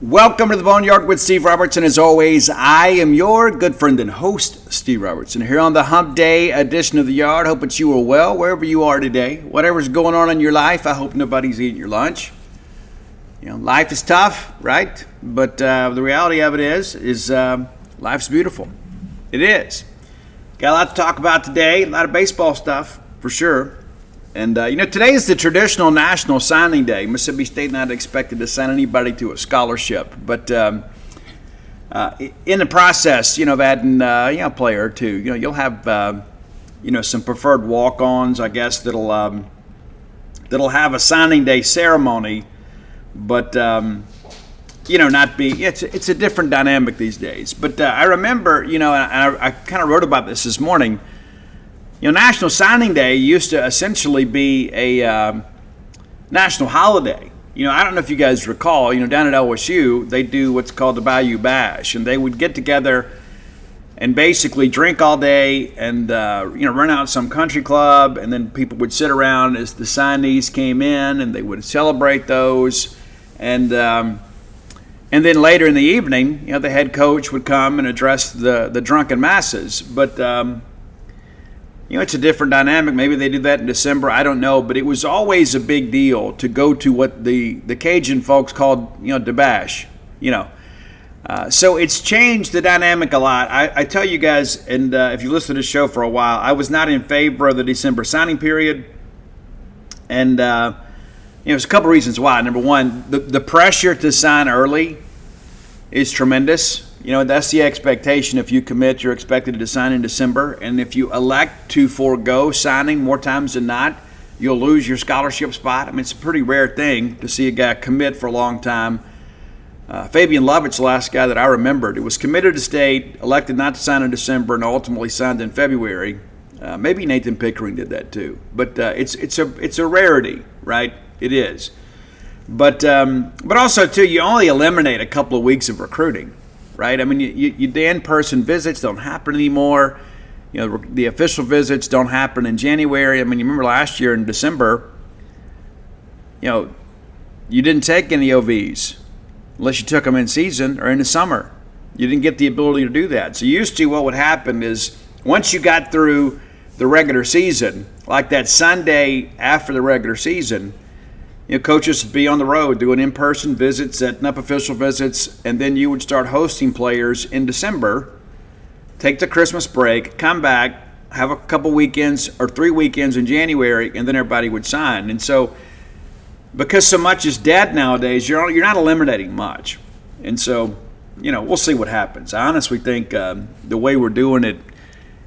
Welcome to the Boneyard with Steve Robertson. As always, I am your good friend and host, Steve Robertson, here on the Hump Day edition of the Yard. Hope that you are well wherever you are today. Whatever's going on in your life, I hope nobody's eating your lunch. You know, life is tough, right? But the reality of it is life's beautiful. It is. Got a lot to talk about today. A lot of baseball stuff, for sure. And, today is the traditional National Signing Day. Mississippi State not expected to sign anybody to a scholarship. But in the process, of adding, a player or two, you'll have, some preferred walk-ons, I guess, that'll have a signing day ceremony. But, not be – it's a different dynamic these days. But I remember, and I kind of wrote about this morning. National Signing Day used to essentially be a national holiday. I don't know if you guys recall, down at LSU, they do what's called the Bayou Bash, and they would get together and basically drink all day and, run out some country club, and then people would sit around as the signees came in, and they would celebrate those. And then later in the evening, the head coach would come and address the drunken masses. But it's a different dynamic. Maybe they do that in December. I don't know. But it was always a big deal to go to what the Cajun folks called, the bash, So it's changed the dynamic a lot. I tell you guys, and if you listen to the show for a while, I was not in favor of the December signing period. And, there's a couple reasons why. Number one, the pressure to sign early is tremendous. That's the expectation. If you commit, you're expected to sign in December. And if you elect to forego signing more times than not, you'll lose your scholarship spot. I mean, it's a pretty rare thing to see a guy commit for a long time. Fabian Lovett's the last guy that I remembered. It was committed to State, elected not to sign in December, and ultimately signed in February. Maybe Nathan Pickering did that too. But it's a rarity, right? It is. But also, too, you only eliminate a couple of weeks of recruiting. Right? I mean, the in-person visits don't happen anymore. The official visits don't happen in January. I mean, you remember last year in December, you didn't take any OVs unless you took them in season or in the summer. You didn't get the ability to do that. So used to, what would happen is once you got through the regular season, like that Sunday after the regular season, coaches would be on the road doing in-person visits, setting up official visits, and then you would start hosting players in December, take the Christmas break, come back, have a couple weekends or 3 weekends in January, and then everybody would sign. And so because so much is dead nowadays, you're not eliminating much. And so, we'll see what happens. I honestly think the way we're doing it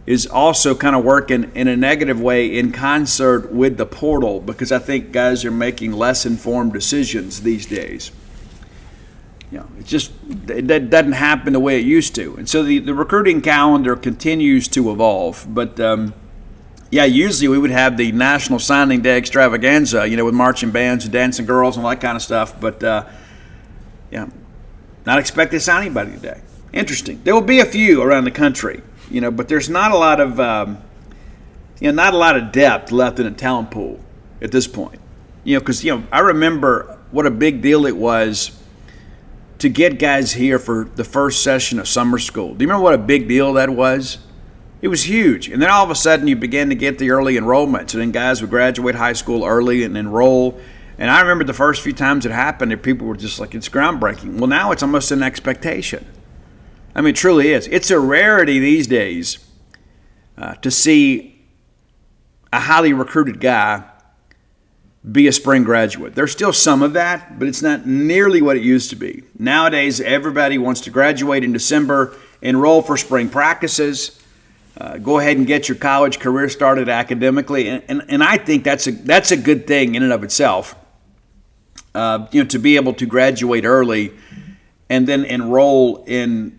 is also kind of working in a negative way in concert with the portal, because I think guys are making less informed decisions these days. It doesn't happen the way it used to. And so the recruiting calendar continues to evolve. But, usually we would have the National Signing Day extravaganza, with marching bands and dancing girls and all that kind of stuff. But, not expected to sign anybody today. Interesting. There will be a few around the country. But there's not a lot of, depth left in the talent pool at this point. Because, I remember what a big deal it was to get guys here for the first session of summer school. Do you remember what a big deal that was? It was huge. And then all of a sudden you began to get the early enrollments, and then guys would graduate high school early and enroll. And I remember the first few times it happened, and people were just like, it's groundbreaking. Well, now it's almost an expectation. I mean, it truly is. It's a rarity these days to see a highly recruited guy be a spring graduate. There's still some of that, but it's not nearly what it used to be. Nowadays, everybody wants to graduate in December, enroll for spring practices, go ahead and get your college career started academically, and I think that's a good thing in and of itself. To be able to graduate early and then enroll in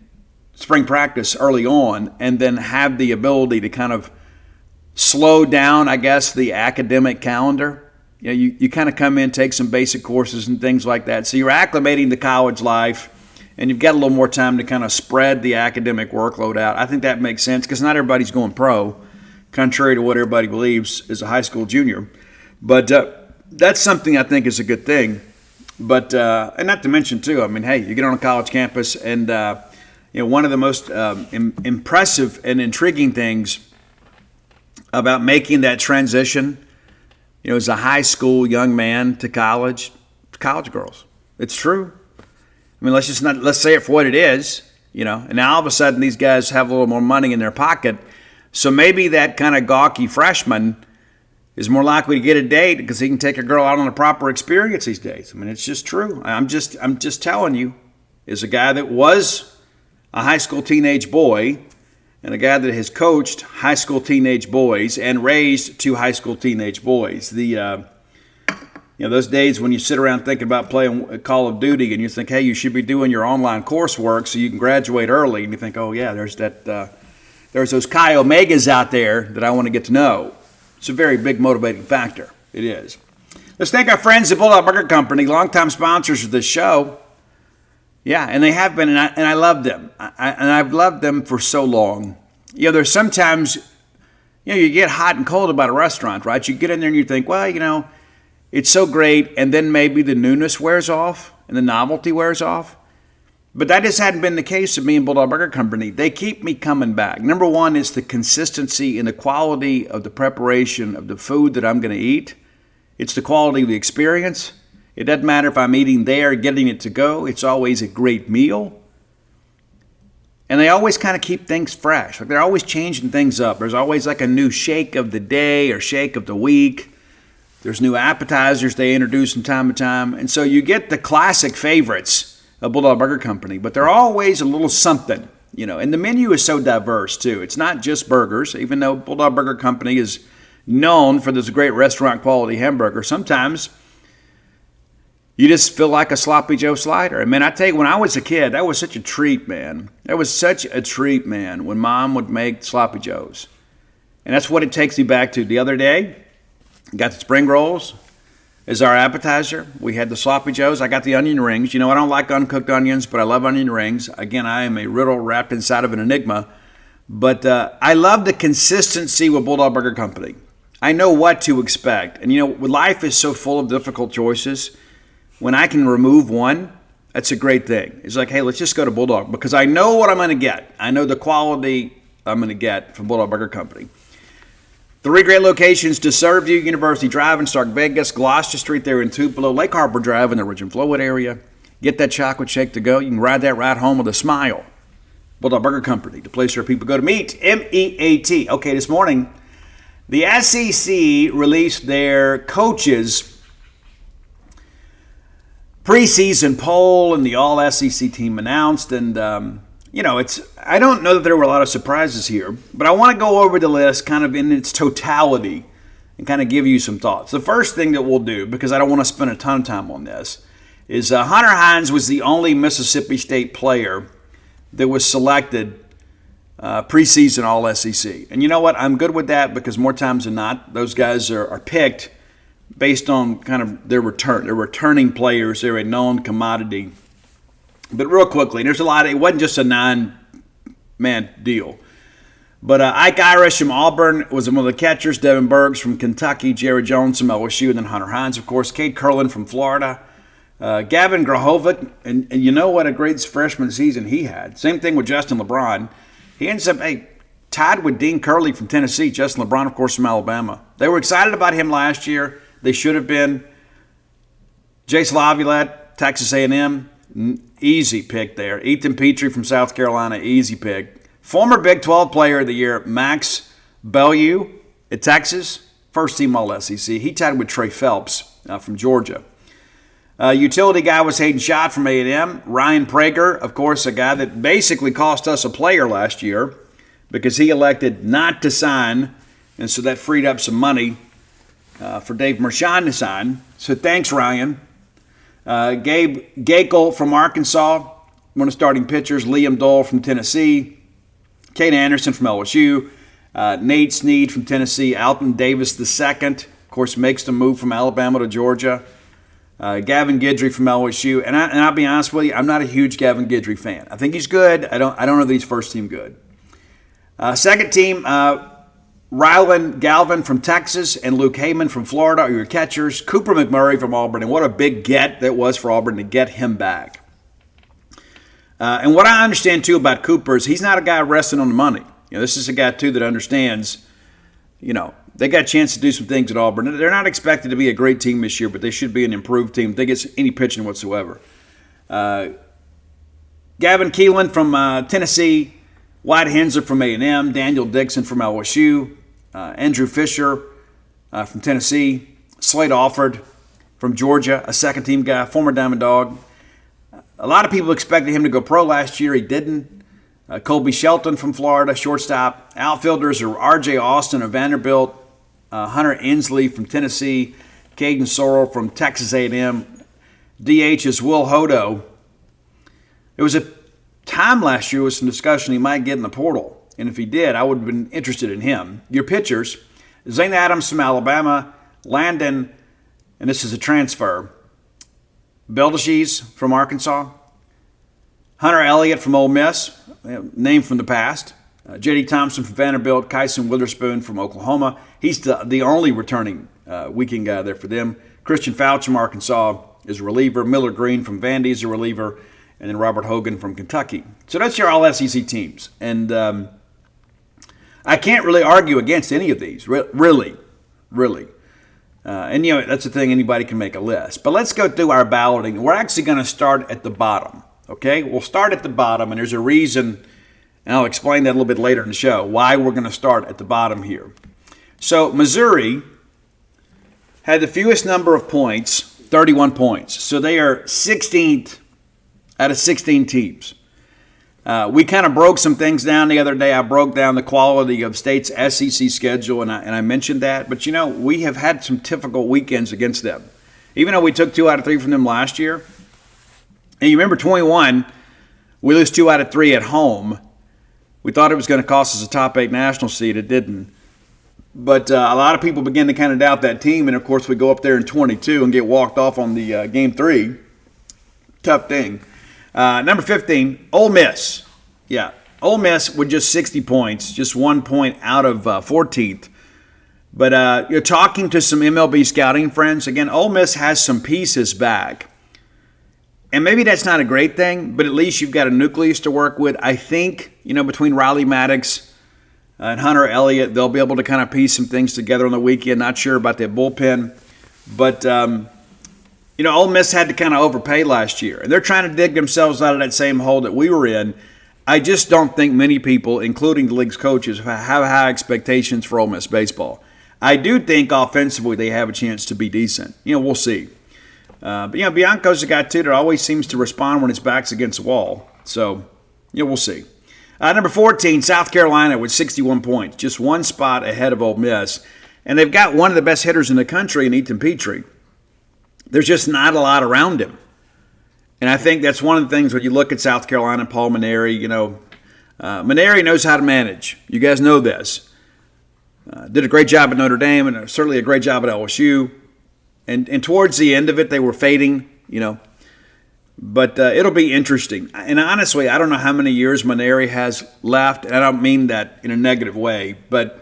spring practice early on, and then have the ability to kind of slow down, I guess, the academic calendar. You kind of come in, take some basic courses and things like that. So you're acclimating to college life, and you've got a little more time to kind of spread the academic workload out. I think that makes sense because not everybody's going pro, contrary to what everybody believes as a high school junior. But that's something I think is a good thing. But and not to mention too, I mean, hey, you get on a college campus, and one of the most impressive and intriguing things about making that transition, as a high school young man to college girls. It's true. I mean, let's say it for what it is, And now all of a sudden, these guys have a little more money in their pocket, so maybe that kind of gawky freshman is more likely to get a date because he can take a girl out on a proper experience these days. I mean, it's just true. I'm just telling you, as a guy that was a high school teenage boy and a guy that has coached high school teenage boys and raised two high school teenage boys. Those days when you sit around thinking about playing Call of Duty and you think, hey, you should be doing your online coursework so you can graduate early, and you think, oh yeah, there's those Chi Omegas out there that I want to get to know. It's a very big motivating factor. It is. Let's thank our friends at Bulldog Burger Company, longtime sponsors of this show. Yeah, and they have been, and I love them. I've loved them for so long. There's sometimes, you get hot and cold about a restaurant, right? You get in there and you think, well, it's so great, and then maybe the newness wears off and the novelty wears off. But that just hadn't been the case of me and Bulldog Burger Company. They keep me coming back. Number one is the consistency and the quality of the preparation of the food that I'm going to eat. It's the quality of the experience. It doesn't matter if I'm eating there, getting it to go. It's always a great meal. And they always kind of keep things fresh. Like they're always changing things up. There's always like a new shake of the day or shake of the week. There's new appetizers they introduce from time to time. And so you get the classic favorites of Bulldog Burger Company, but they're always a little something, and the menu is so diverse too. It's not just burgers, even though Bulldog Burger Company is known for this great restaurant quality hamburger. Sometimes you just feel like a Sloppy Joe slider. I mean, I tell you, when I was a kid, that was such a treat, man. That was such a treat, man, when Mom would make Sloppy Joes. And that's what it takes me back to. The other day, got the spring rolls as our appetizer. We had the Sloppy Joes. I got the onion rings. I don't like uncooked onions, but I love onion rings. Again, I am a riddle wrapped inside of an enigma. But I love the consistency with Bulldog Burger Company. I know what to expect. And, life is so full of difficult choices. When I can remove one, that's a great thing. It's like, hey, let's just go to Bulldog because I know what I'm going to get. I know the quality I'm going to get from Bulldog Burger Company. 3 great locations to serve you: University Drive in Stark Vegas, Gloucester Street there in Tupelo, Lake Harbor Drive in the Ridge and Flowood area. Get that chocolate shake to go. You can ride that ride home with a smile. Bulldog Burger Company, the place where people go to meet. M-E-A-T. Okay, this morning, the SEC released their coaches' preseason poll, and the All-SEC team announced, and I don't know that there were a lot of surprises here, but I want to go over the list kind of in its totality and kind of give you some thoughts. The first thing that we'll do, because I don't want to spend a ton of time on this, is Hunter Hines was the only Mississippi State player that was selected preseason All-SEC. And you know what? I'm good with that because more times than not, those guys are picked based on kind of their return. They're returning players. They're a known commodity. But real quickly, there's a lot. It wasn't just a 9-man deal. But Ike Irish from Auburn was one of the catchers. Devin Burks from Kentucky. Jared Jones from LSU. And then Hunter Hines, of course. Cade Curlin from Florida. Gavin Grahovic. And you know what a great freshman season he had. Same thing with Justin LeBron. He ends up tied with Dean Curley from Tennessee. Justin LeBron, of course, from Alabama. They were excited about him last year. They should have been. Jace Laviolette, Texas A&M. Easy pick there. Ethan Petrie from South Carolina, easy pick. Former Big 12 Player of the Year, Max Bellew at Texas, first team All-SEC. He tied with Trey Phelps from Georgia. Utility guy was Hayden Schott from A&M. Ryan Prager, of course, a guy that basically cost us a player last year because he elected not to sign, and so that freed up some money for Dave Mershon to sign. So thanks, Ryan. Gabe Gakel from Arkansas, one of the starting pitchers. Liam Dole from Tennessee. Kate Anderson from LSU. Nate Snead from Tennessee. Alton Davis II, of course, makes the move from Alabama to Georgia. Gavin Guidry from LSU. And I'll be honest with you, I'm not a huge Gavin Guidry fan. I think he's good. I don't know that he's first team good. Second team Rylan Galvin from Texas and Luke Heyman from Florida are your catchers. Cooper McMurray from Auburn, and what a big get that was for Auburn to get him back. And what I understand, too, about Cooper is he's not a guy resting on the money. This is a guy, too, that understands, they got a chance to do some things at Auburn. They're not expected to be a great team this year, but they should be an improved team if they get any pitching whatsoever. Gavin Keelan from Tennessee, White Hensler from A&M, Daniel Dixon from LSU, Andrew Fisher from Tennessee, Slade Alford from Georgia, a second-team guy, former Diamond Dog. A lot of people expected him to go pro last year. He didn't. Colby Shelton from Florida, shortstop. Outfielders are R.J. Austin of Vanderbilt, Hunter Inslee from Tennessee, Caden Sorrell from Texas A&M. DH is Will Hodo. There was a time last year with some discussion he might get in the portal. And if he did, I would have been interested in him. Your pitchers, Zane Adams from Alabama, Landon, and this is a transfer, Beldeshies from Arkansas, Hunter Elliott from Ole Miss, name from the past, J.D. Thompson from Vanderbilt, Kyson Witherspoon from Oklahoma. He's the only returning weekend guy there for them. Christian Fouch from Arkansas is a reliever. Miller Green from Vandy is a reliever. And then Robert Hogan from Kentucky. So that's your all-SEC teams. And I can't really argue against any of these, really. And, that's the thing, anybody can make a list. But let's go through our balloting. We're actually going to start at the bottom, okay? We'll start at the bottom, and there's a reason, and I'll explain that a little bit later in the show, why we're going to start at the bottom here. So Missouri had the fewest number of points, 31 points. So they are 16th out of 16 teams. We kind of broke some things down the other day. I broke down the quality of State's SEC schedule, and I mentioned that. But, we have had some difficult weekends against them. Even though we took 2 out of 3 from them last year. And you remember 21, we lose 2 out of 3 at home. We thought it was going to cost us a top 8 national seed. It didn't. But a lot of people begin to kind of doubt that team. And, of course, we go up there in 22 and get walked off on the Game 3. Tough thing. Number 15, Ole Miss. Yeah, Ole Miss with just 60 points, just 1 point out of 14th. But you're talking to some MLB scouting friends. Again, Ole Miss has some pieces back. And maybe that's not a great thing, but at least you've got a nucleus to work with. I think, between Riley Maddox and Hunter Elliott, they'll be able to kind of piece some things together on the weekend. Not sure about their bullpen. But Ole Miss had to kind of overpay last year, and they're trying to dig themselves out of that same hole that we were in. I just don't think many people, including the league's coaches, have high expectations for Ole Miss baseball. I do think offensively they have a chance to be decent. We'll see. But Bianco's a guy, too, that always seems to respond when his back's against the wall. So, we'll see. Number 14, South Carolina with 61 points, just one spot ahead of Ole Miss. And they've got one of the best hitters in the country in Ethan Petrie. There's just not a lot around him. And I think that's one of the things when you look at South Carolina and Paul Mainieri, Mainieri knows how to manage. You guys know this. Did a great job at Notre Dame and certainly a great job at LSU. And towards the end of it, they were fading, But it'll be interesting. And honestly, I don't know how many years Mainieri has left. And I don't mean that in a negative way, but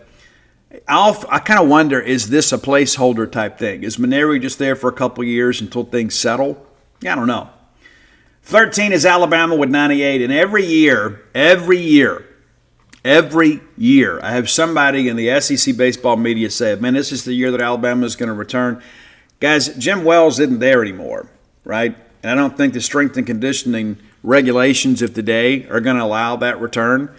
I kind of wonder, is this a placeholder type thing? Is Mainieri just there for a couple of years until things settle? Yeah, I don't know. 13 is Alabama with 98. And every year, I have somebody in the SEC baseball media say, man, this is the year that Alabama is going to return. Guys, Jim Wells isn't there anymore, right? And I don't think the strength and conditioning regulations of today are going to allow that return.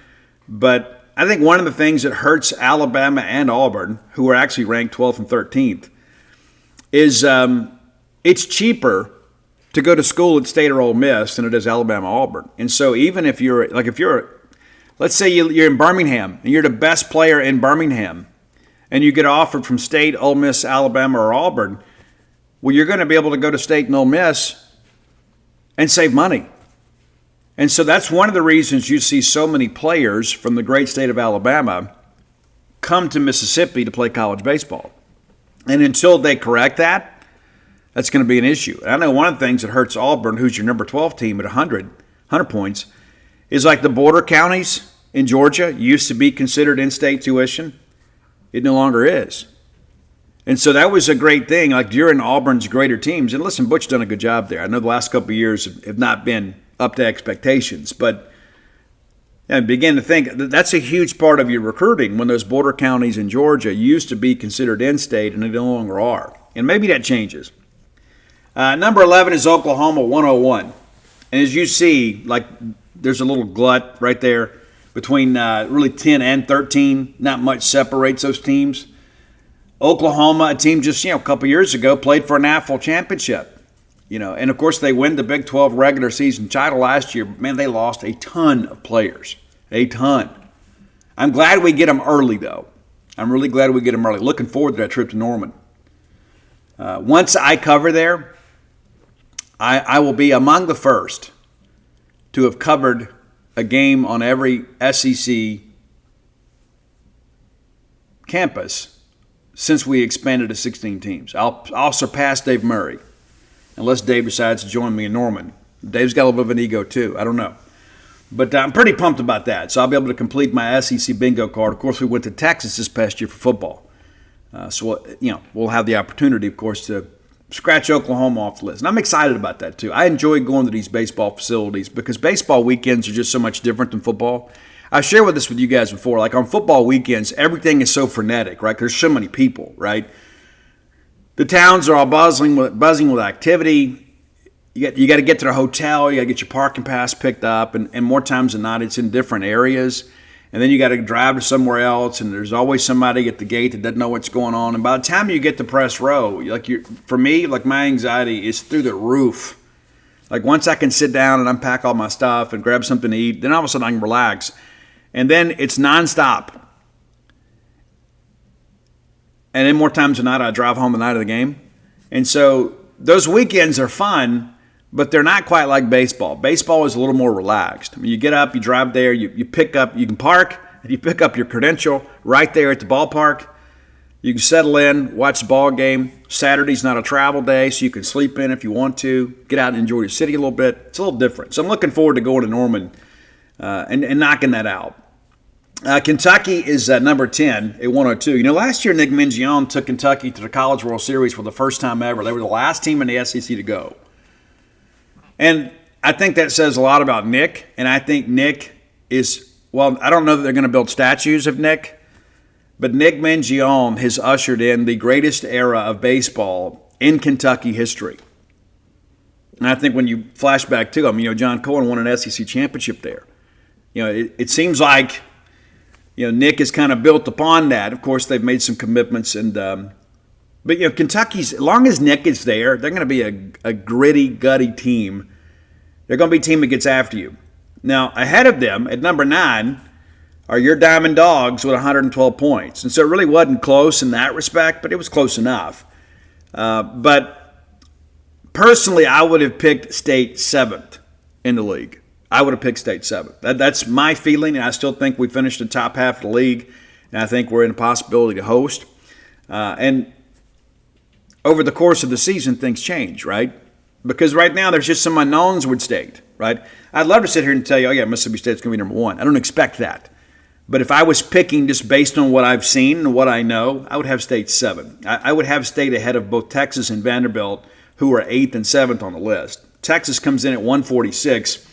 But I think one of the things that hurts Alabama and Auburn, who are actually ranked 12th and 13th, is it's cheaper to go to school at State or Ole Miss than it is Alabama Auburn. And so even if let's say you're in Birmingham and you're the best player in Birmingham and you get offered from State, Ole Miss, Alabama, or Auburn, well, you're going to be able to go to State and Ole Miss and save money. And so that's one of the reasons you see so many players from the great state of Alabama come to Mississippi to play college baseball. And until they correct that, that's going to be an issue. And I know one of the things that hurts Auburn, who's your number 12 team at 100 points, is like the border counties in Georgia used to be considered in-state tuition. It no longer is. And so that was a great thing. Like during Auburn's greater teams, and listen, Butch done a good job there. I know the last couple of years have not been up to expectations, but I began to think that's a huge part of your recruiting when those border counties in Georgia used to be considered in-state and they no longer are. And maybe that changes. Number 11 is Oklahoma, 101. And as you see, like there's a little glut right there between really 10 and 13. Not much separates those teams. Oklahoma, a team just a couple years ago, played for a national championship. And of course they win the Big 12 regular season title last year. Man, they lost a ton of players, a ton. I'm glad we get them early, though. I'm really glad we get them early. Looking forward to that trip to Norman. Once I cover there, I will be among the first to have covered a game on every SEC campus since we expanded to 16 teams. I'll surpass Dave Murray, unless Dave decides to join me in Norman. Dave's got a little bit of an ego too. I don't know. But I'm pretty pumped about that. So I'll be able to complete my SEC bingo card. Of course, we went to Texas this past year for football. So we'll have the opportunity, of course, to scratch Oklahoma off the list. And I'm excited about that too. I enjoy going to these baseball facilities because baseball weekends are just so much different than football. I've shared this with you guys before. Like on football weekends, everything is so frenetic, right? There's so many people, right? The towns are all buzzing with activity. You got to get to the hotel. You got to get your parking pass picked up. And more times than not, it's in different areas. And then you got to drive to somewhere else. And there's always somebody at the gate that doesn't know what's going on. And by the time you get to press row, for me, my anxiety is through the roof. Like once I can sit down and unpack all my stuff and grab something to eat, then all of a sudden I can relax. And then it's nonstop. And then more times than not, I drive home the night of the game. And so those weekends are fun, but they're not quite like baseball. Baseball is a little more relaxed. I mean, you get up, you drive there, you pick up, you can park, you pick up your credential right there at the ballpark. You can settle in, watch the ball game. Saturday's not a travel day, so you can sleep in if you want to. Get out and enjoy the city a little bit. It's a little different. So I'm looking forward to going to Norman and knocking that out. Kentucky is number 10 at 102. Last year Nick Mingione took Kentucky to the College World Series for the first time ever. They were the last team in the SEC to go. And I think that says a lot about Nick. And I think Nick is, I don't know that they're going to build statues of Nick, but Nick Mingione has ushered in the greatest era of baseball in Kentucky history. And I think when you flash back to him, John Cohen won an SEC championship there. It seems like Nick is kind of built upon that. Of course, they've made some commitments, but Kentucky's, as long as Nick is there, they're going to be a gritty, gutty team. They're going to be a team that gets after you. Now, ahead of them at number 9 are your Diamond Dogs with 112 points, and so it really wasn't close in that respect, but it was close enough. But personally, I would have picked State 7th in the league. I would have picked State 7th. That's my feeling, and I still think we finished the top half of the league, and I think we're in a possibility to host. And over the course of the season, things change, right? Because right now there's just some unknowns with State, right? I'd love to sit here and tell you, Mississippi State's going to be number 1. I don't expect that. But if I was picking just based on what I've seen and what I know, I would have State 7. I would have State ahead of both Texas and Vanderbilt, who are 8th and 7th on the list. Texas comes in at 146.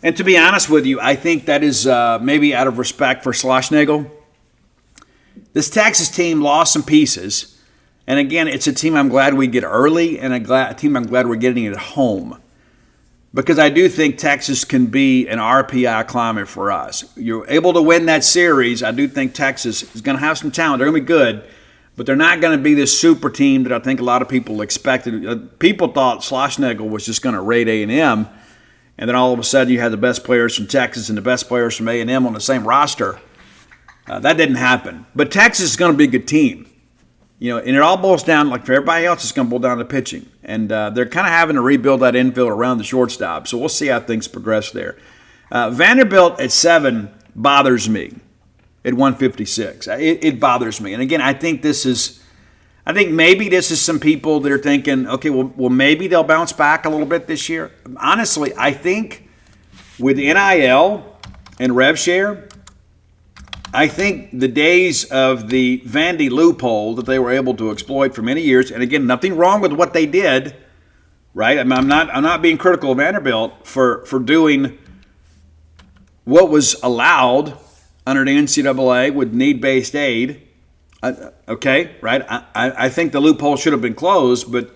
And to be honest with you, I think that is maybe out of respect for Schlossnagle. This Texas team lost some pieces. And again, it's a team I'm glad we get early and a team I'm glad we're getting at home. Because I do think Texas can be an RPI climber for us. You're able to win that series. I do think Texas is going to have some talent. They're going to be good. But they're not going to be this super team that I think a lot of people expected. People thought Schlossnagle was just going to raid A&M. And then all of a sudden you had the best players from Texas and the best players from A&M on the same roster. That didn't happen. But Texas is going to be a good team. And it all boils down, like for everybody else, it's going to boil down to pitching. And they're kind of having to rebuild that infield around the shortstop. So we'll see how things progress there. Vanderbilt at 7 bothers me at 156. It bothers me. And again, I think maybe this is some people that are thinking, okay, well, maybe they'll bounce back a little bit this year. Honestly, I think with NIL and rev share, I think the days of the Vandy loophole that they were able to exploit for many years, and again, nothing wrong with what they did, right? I mean, I'm not being critical of Vanderbilt for doing what was allowed under the NCAA with need-based aid. Okay, right? I think the loophole should have been closed, but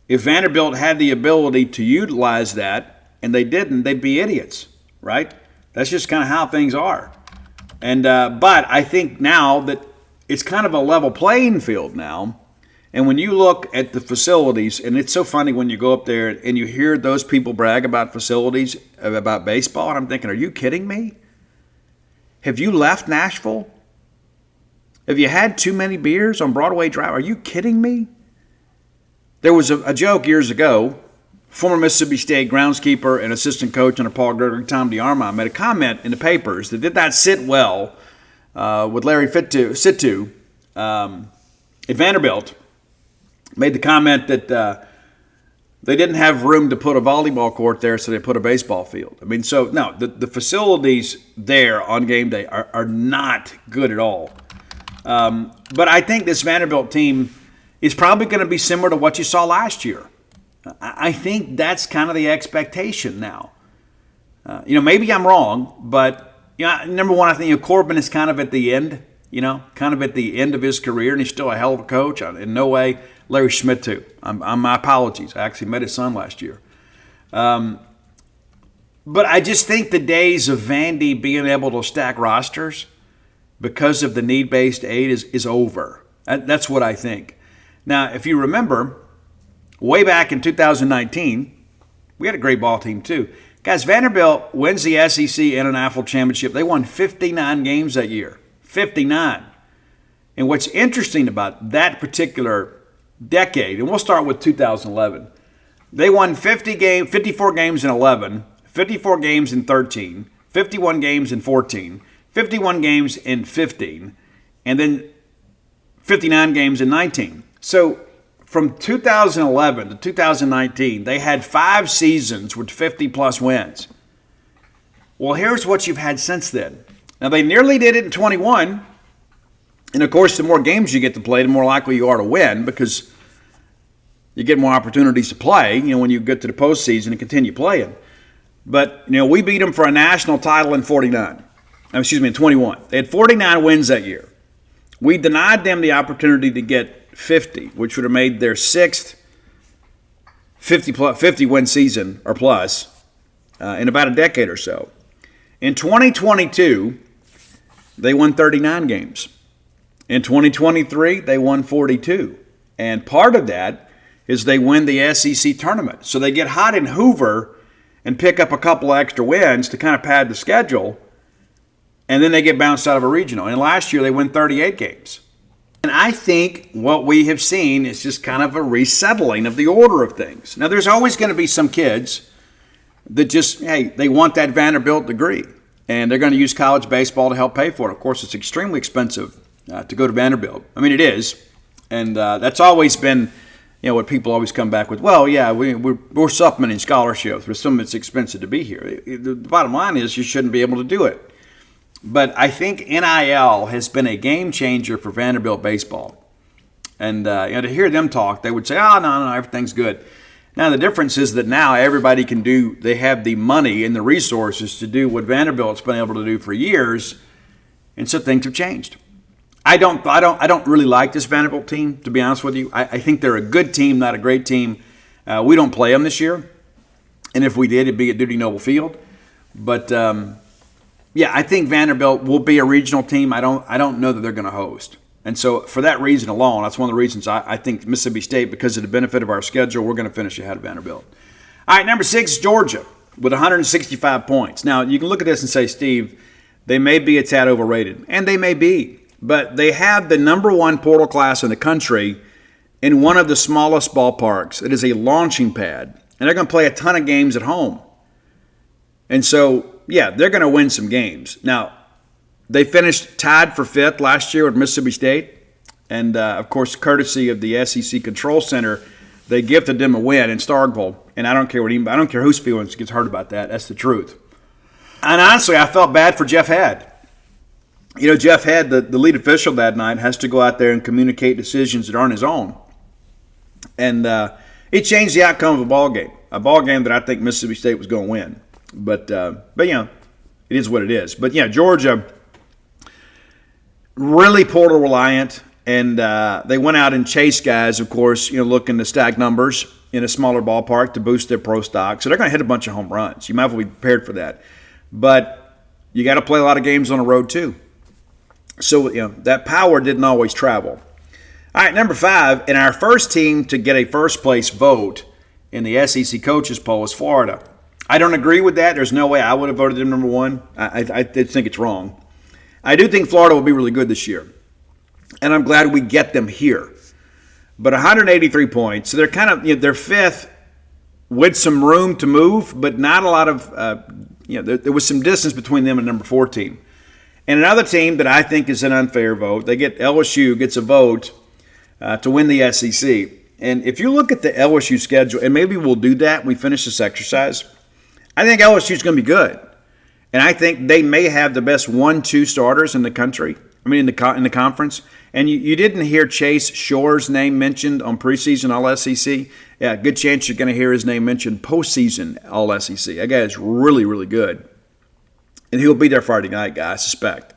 if Vanderbilt had the ability to utilize that and they didn't, they'd be idiots, right? That's just kind of how things are. And but I think now that it's kind of a level playing field now, and when you look at the facilities, and it's so funny when you go up there and you hear those people brag about facilities, about baseball, and I'm thinking, are you kidding me? Have you left Nashville? Have you had too many beers on Broadway Drive? Are you kidding me? There was a joke years ago. Former Mississippi State groundskeeper and assistant coach under Paul Gerger, Tom DeArmond, made a comment in the papers that did not sit well with Larry Situ at Vanderbilt. Made the comment that they didn't have room to put a volleyball court there, so they put a baseball field. I mean, so no, the facilities there on game day are not good at all. But I think this Vanderbilt team is probably going to be similar to what you saw last year. I think that's kind of the expectation now. Maybe I'm wrong, but number one, I think Corbin is kind of at the end, kind of at the end of his career, and he's still a hell of a coach. In no way, Larry Schmidt too. My apologies. I actually met his son last year. But I just think the days of Vandy being able to stack rosters because of the need-based aid is over. That's what I think. Now, if you remember, way back in 2019, we had a great ball team too. Guys, Vanderbilt wins the SEC International Championship. They won 59 games that year. 59. And what's interesting about that particular decade, and we'll start with 2011, they won 54 games in 11, 54 games in 13, 51 games in 14, 51 games in 15, and then 59 games in 19. So from 2011 to 2019, they had 5 seasons with 50-plus wins. Well, here's what you've had since then. Now, they nearly did it in 21. And, of course, the more games you get to play, the more likely you are to win because you get more opportunities to play, when you get to the postseason and continue playing. But, we beat them for a national title in 21. They had 49 wins that year. We denied them the opportunity to get 50, which would have made their 6th 50-win season or plus in about a decade or so. In 2022, they won 39 games. In 2023, they won 42. And part of that is they win the SEC tournament. So they get hot in Hoover and pick up a couple of extra wins to kind of pad the schedule, and then they get bounced out of a regional. And last year, they win 38 games. And I think what we have seen is just kind of a resettling of the order of things. Now, there's always going to be some kids that just, they want that Vanderbilt degree, and they're going to use college baseball to help pay for it. Of course, it's extremely expensive to go to Vanderbilt. I mean, it is. And that's always been, what people always come back with. Well, yeah, we're supplementing scholarships, but some of it's expensive to be here. The bottom line is you shouldn't be able to do it. But I think NIL has been a game changer for Vanderbilt baseball. And to hear them talk, they would say, no, everything's good. Now, the difference is that now everybody can do, they have the money and the resources to do what Vanderbilt's been able to do for years, and so things have changed. I don't really like this Vanderbilt team, to be honest with you. I think they're a good team, not a great team. We don't play them this year, and if we did, it'd be at Duty Noble Field. But I think Vanderbilt will be a regional team. I don't know that they're going to host. And so for that reason alone, that's one of the reasons I think Mississippi State, because of the benefit of our schedule, we're going to finish ahead of Vanderbilt. All right, number 6, Georgia, with 165 points. Now, you can look at this and say, Steve, they may be a tad overrated, and they may be. But they have the number 1 portal class in the country in one of the smallest ballparks. It is a launching pad, and they're going to play a ton of games at home. And so, they're going to win some games. Now, they finished tied for 5th last year with Mississippi State. And, of course, courtesy of the SEC Control Center, they gifted them a win in Starkville. And I don't care whose feelings gets hurt about that. That's the truth. And honestly, I felt bad for Jeff Head. Jeff Head, the lead official that night, has to go out there and communicate decisions that aren't his own. And it changed the outcome of a ball game that I think Mississippi State was going to win. But it is what it is. But, Georgia really portal reliant, and they went out and chased guys, of course, looking to stack numbers in a smaller ballpark to boost their pro stock. So they're going to hit a bunch of home runs. You might as well be prepared for that. But you got to play a lot of games on the road too. So, that power didn't always travel. All right, number 5, and our first team to get a first-place vote in the SEC coaches poll is Florida. I don't agree with that. There's no way I would have voted them number 1. I think it's wrong. I do think Florida will be really good this year, and I'm glad we get them here. But 183 points, so they're kind of they're 5th with some room to move, but not a lot of there was some distance between them and number 14. And another team that I think is an unfair vote, LSU gets a vote to win the SEC. And if you look at the LSU schedule, and maybe we'll do that when we finish this exercise, I think LSU is going to be good. And I think they may have the best 1-2 starters in the country. In the conference. And you didn't hear Chase Shore's name mentioned on preseason All-SEC. Yeah, good chance you're going to hear his name mentioned postseason All-SEC. That guy is really, really good. And he'll be there Friday night, guy, I suspect.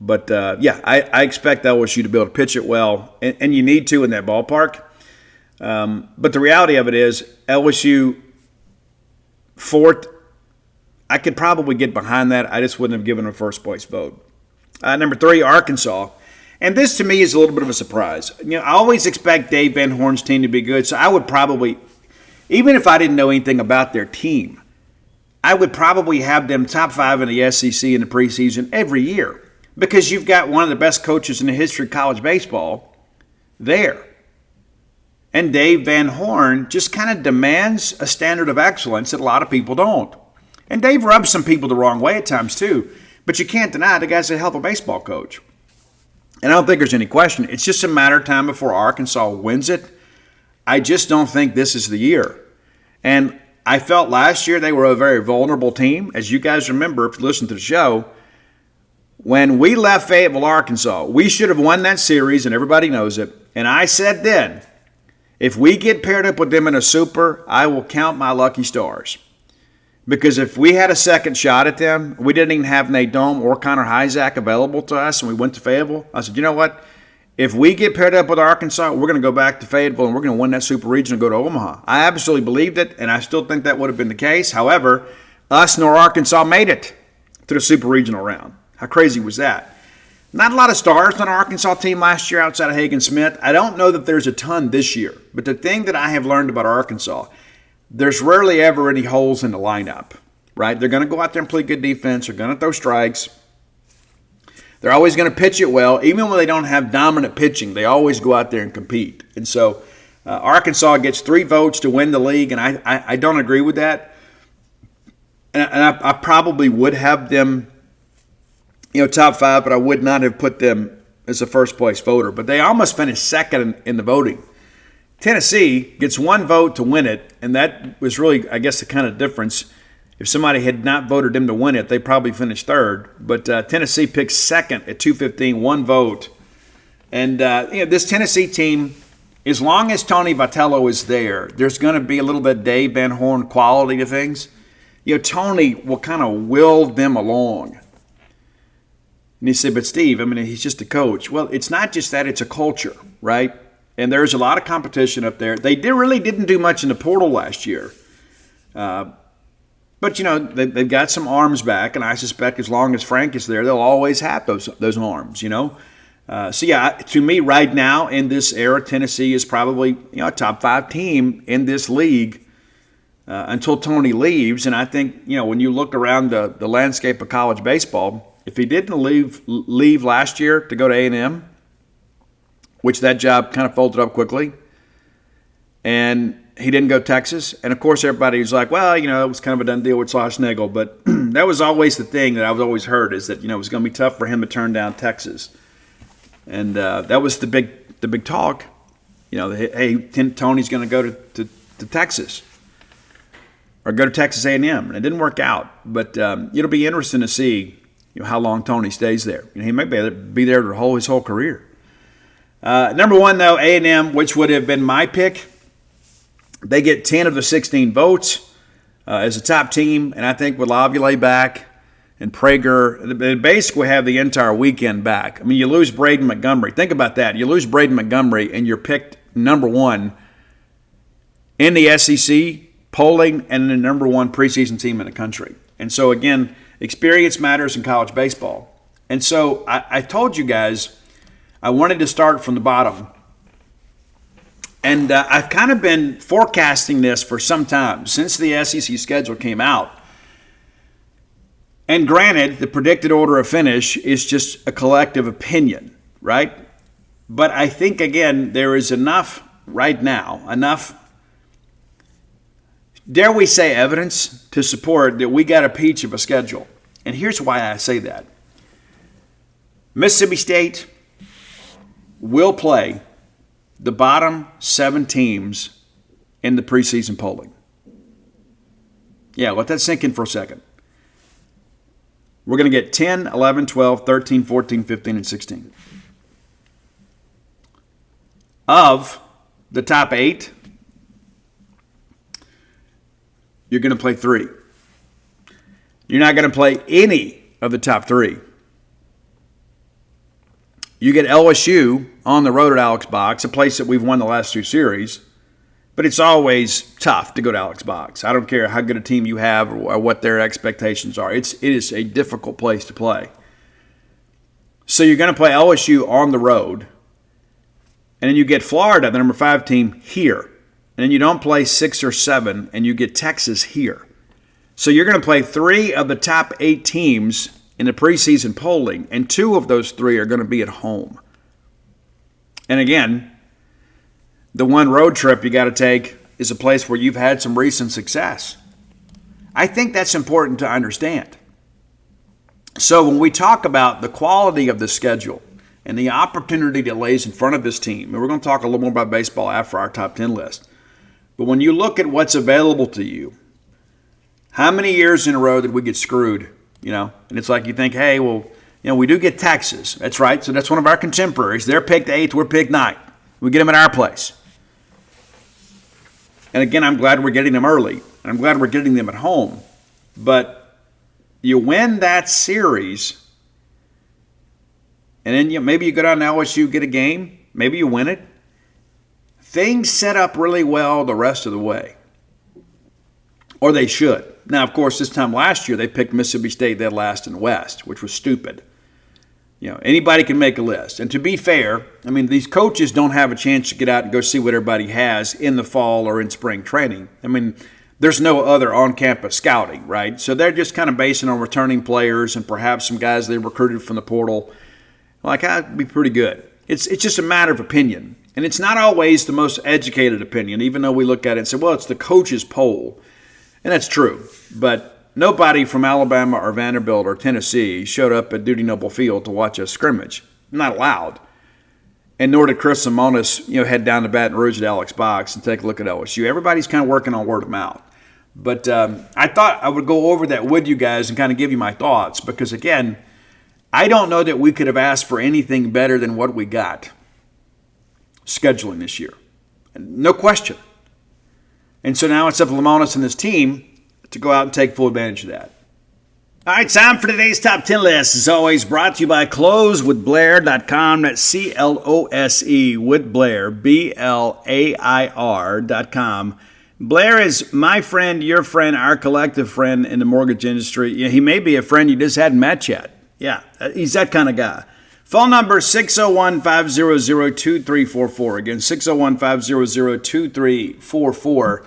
But, I expect LSU to be able to pitch it well. And you need to in that ballpark. But the reality of it is LSU 4th, I could probably get behind that. I just wouldn't have given a first-place vote. Number 3, Arkansas. And this, to me, is a little bit of a surprise. I always expect Dave Van Horn's team to be good, so I would probably, even if I didn't know anything about their team, I would probably have them top 5 in the SEC in the preseason every year because you've got one of the best coaches in the history of college baseball there. And Dave Van Horn just kind of demands a standard of excellence that a lot of people don't. And Dave rubs some people the wrong way at times, too. But you can't deny the guy's a hell of a baseball coach. And I don't think there's any question. It's just a matter of time before Arkansas wins it. I just don't think this is the year. And I felt last year they were a very vulnerable team. As you guys remember, if you listen to the show, when we left Fayetteville, Arkansas, we should have won that series, and everybody knows it. And I said then, if we get paired up with them in a super, I will count my lucky stars. Because if we had a second shot at them, we didn't even have Nate Dome or Connor Hyzak available to us, and we went to Fayetteville. I said, you know what? If we get paired up with Arkansas, we're going to go back to Fayetteville, and we're going to win that Super Regional and go to Omaha. I absolutely believed it, and I still think that would have been the case. However, us nor Arkansas made it to the Super Regional round. How crazy was that? Not a lot of stars on our Arkansas team last year outside of Hagen Smith. I don't know that there's a ton this year, but the thing that I have learned about Arkansas, there's rarely ever any holes in the lineup, right? They're going to go out there and play good defense. They're going to throw strikes. They're always going to pitch it well. Even when they don't have dominant pitching, they always go out there and compete. And so Arkansas gets 3 votes to win the league, and I don't agree with that. And I probably would have them, top 5, but I would not have put them as a first-place voter. But they almost finished second in the voting. Tennessee gets 1 vote to win it, and that was really, I guess, the kind of difference. If somebody had not voted them to win it, they probably finished 3rd. But Tennessee picks 2nd at 215, 1 vote. And this Tennessee team, as long as Tony Vitello is there, there's going to be a little bit of Dave Van Horn quality to things. Tony will kind of will them along. And you say, but Steve, he's just a coach. Well, it's not just that, it's a culture, right? And there's a lot of competition up there. They really didn't do much in the portal last year. But, they've got some arms back, and I suspect as long as Frank is there, they'll always have those arms, to me right now in this era, Tennessee is probably a top 5 team in this league until Tony leaves. And I think, when you look around the landscape of college baseball, if he didn't leave last year to go to A&M, which that job kind of folded up quickly, and he didn't go to Texas. And, of course, everybody was like, well, it was kind of a done deal with Schlossnagle. But that was always the thing that I've always heard is that, it was going to be tough for him to turn down Texas. And that was the big talk. Hey, Tony's going to go to Texas or go to Texas A&M. And it didn't work out. But it'll be interesting to see how long Tony stays there. He may be there his whole career. Number one, though, A&M, which would have been my pick. They get 10 of the 16 votes as a top team, and I think with Laviolette back and Prager, they basically have the entire weekend back. I mean, you lose Braden Montgomery. Think about that. You lose Braden Montgomery, and you're picked number one in the SEC polling and the number one preseason team in the country. And so, again, experience matters in college baseball. And so I told you guys I wanted to start from the bottom. And I've kind of been forecasting this for some time, since the SEC schedule came out. And granted, the predicted order of finish is just a collective opinion, right? But I think, again, there is enough right now, dare we say, evidence to support that we got a peach of a schedule. And here's why I say that. Mississippi State will play the bottom 7 teams in the preseason polling. Yeah, let that sink in for a second. We're going to get 10, 11, 12, 13, 14, 15, and 16. Of the top 8, you're going to play 3. You're not going to play any of the top 3. You get LSU on the road at Alex Box, a place that we've won the last 2 series, but it's always tough to go to Alex Box. I don't care how good a team you have or what their expectations are. It is a difficult place to play. So you're going to play LSU on the road, and then you get Florida, the number 5 team, here. And then you don't play 6 or 7, and you get Texas here. So you're going to play 3 of the top 8 teams in the preseason polling, and 2 of those 3 are going to be at home. And again, the one road trip you got to take is a place where you've had some recent success. I think that's important to understand. So when we talk about the quality of the schedule and the opportunity that lays in front of this team, and we're going to talk a little more about baseball after our top 10 list, but when you look at what's available to you, how many years in a row did we get screwed? And it's like you think, hey, well, we do get Texas. That's right. So that's one of our contemporaries. They're picked 8th. We're picked 9th. We get them at our place. And again, I'm glad we're getting them early. And I'm glad we're getting them at home. But you win that series, and then maybe you go down to LSU, get a game. Maybe you win it. Things set up really well the rest of the way. Or they should. Now, of course, this time last year, they picked Mississippi State dead last in the West, which was stupid. Anybody can make a list. And to be fair, these coaches don't have a chance to get out and go see what everybody has in the fall or in spring training. There's no other on-campus scouting, right? So they're just kind of basing on returning players and perhaps some guys they recruited from the portal. I'd be pretty good. It's just a matter of opinion. And it's not always the most educated opinion, even though we look at it and say, well, it's the coach's poll. And that's true, but nobody from Alabama or Vanderbilt or Tennessee showed up at Duty Noble Field to watch us scrimmage. Not allowed. And nor did Chris Simonis, head down to Baton Rouge at Alex Box and take a look at LSU. Everybody's kind of working on word of mouth. But I thought I would go over that with you guys and kind of give you my thoughts because, again, I don't know that we could have asked for anything better than what we got scheduling this year. No question. And so now it's up to Lamonis and his team to go out and take full advantage of that. All right, time for today's top 10 list. As always, brought to you by closewithblair.com. That's C-L-O-S-E with Blair, B-L-A-I-R.com. Blair is my friend, your friend, our collective friend in the mortgage industry. He may be a friend you just hadn't met yet. Yeah, he's that kind of guy. Phone number 601-500-2344. Again, 601-500-2344.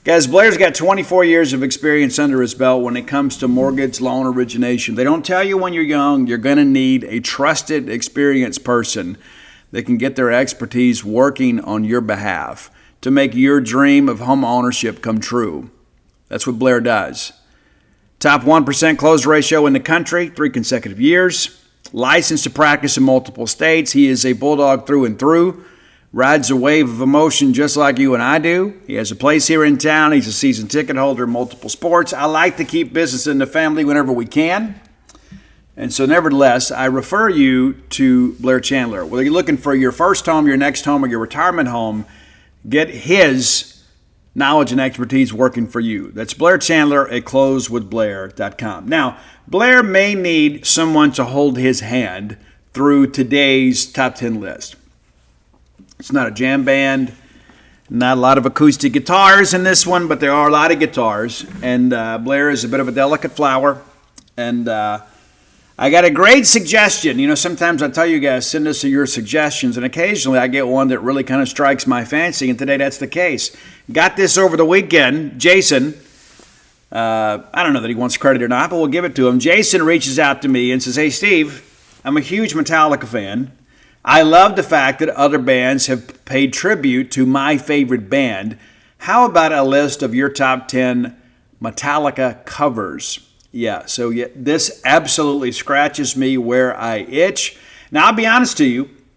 Guys, Blair's got 24 years of experience under his belt when it comes to mortgage loan origination. They don't tell you when you're young you're going to need a trusted, experienced person that can get their expertise working on your behalf to make your dream of home ownership come true. That's what Blair does. Top 1% close ratio in the country, 3 consecutive years. Licensed to practice in multiple states. He is a bulldog through and through. Rides a wave of emotion just like you and I do. He has a place here in town. He's a season ticket holder in multiple sports. I like to keep business in the family whenever we can. And so nevertheless, I refer you to Blair Chandler. Whether you're looking for your first home, your next home, or your retirement home, get his knowledge and expertise working for you. That's Blair Chandler at closewithblair.com. Now, Blair may need someone to hold his hand through today's top 10 list. It's not a jam band, not a lot of acoustic guitars in this one, but there are a lot of guitars. And Blair is a bit of a delicate flower. And I got a great suggestion. You know, sometimes I tell you guys, send us your suggestions, and occasionally I get one that really kind of strikes my fancy, and today that's the case. Got this over the weekend. Jason, I don't know that he wants credit or not, but we'll give it to him. Jason reaches out to me and says, "Hey, Steve, I'm a huge Metallica fan. I love the fact that other bands have paid tribute to my favorite band. How about a list of your top 10 Metallica covers?" Yeah, so this absolutely scratches me where I itch. Now, I'll be honest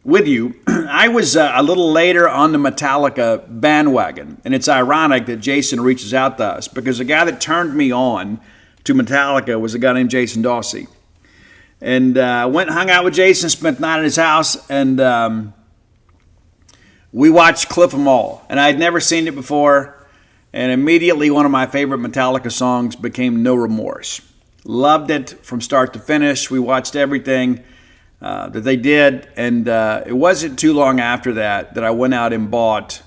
with you, I was a little later on the Metallica bandwagon, and it's ironic that Jason reaches out to us because the guy that turned me on to Metallica was a guy named Jason Dawsey. And went and hung out with Jason, spent the night at his house, and we watched Cliff 'Em All. And I had never seen it before, and immediately one of my favorite Metallica songs became No Remorse. Loved it from start to finish. We watched everything that they did, and it wasn't too long after that I went out and bought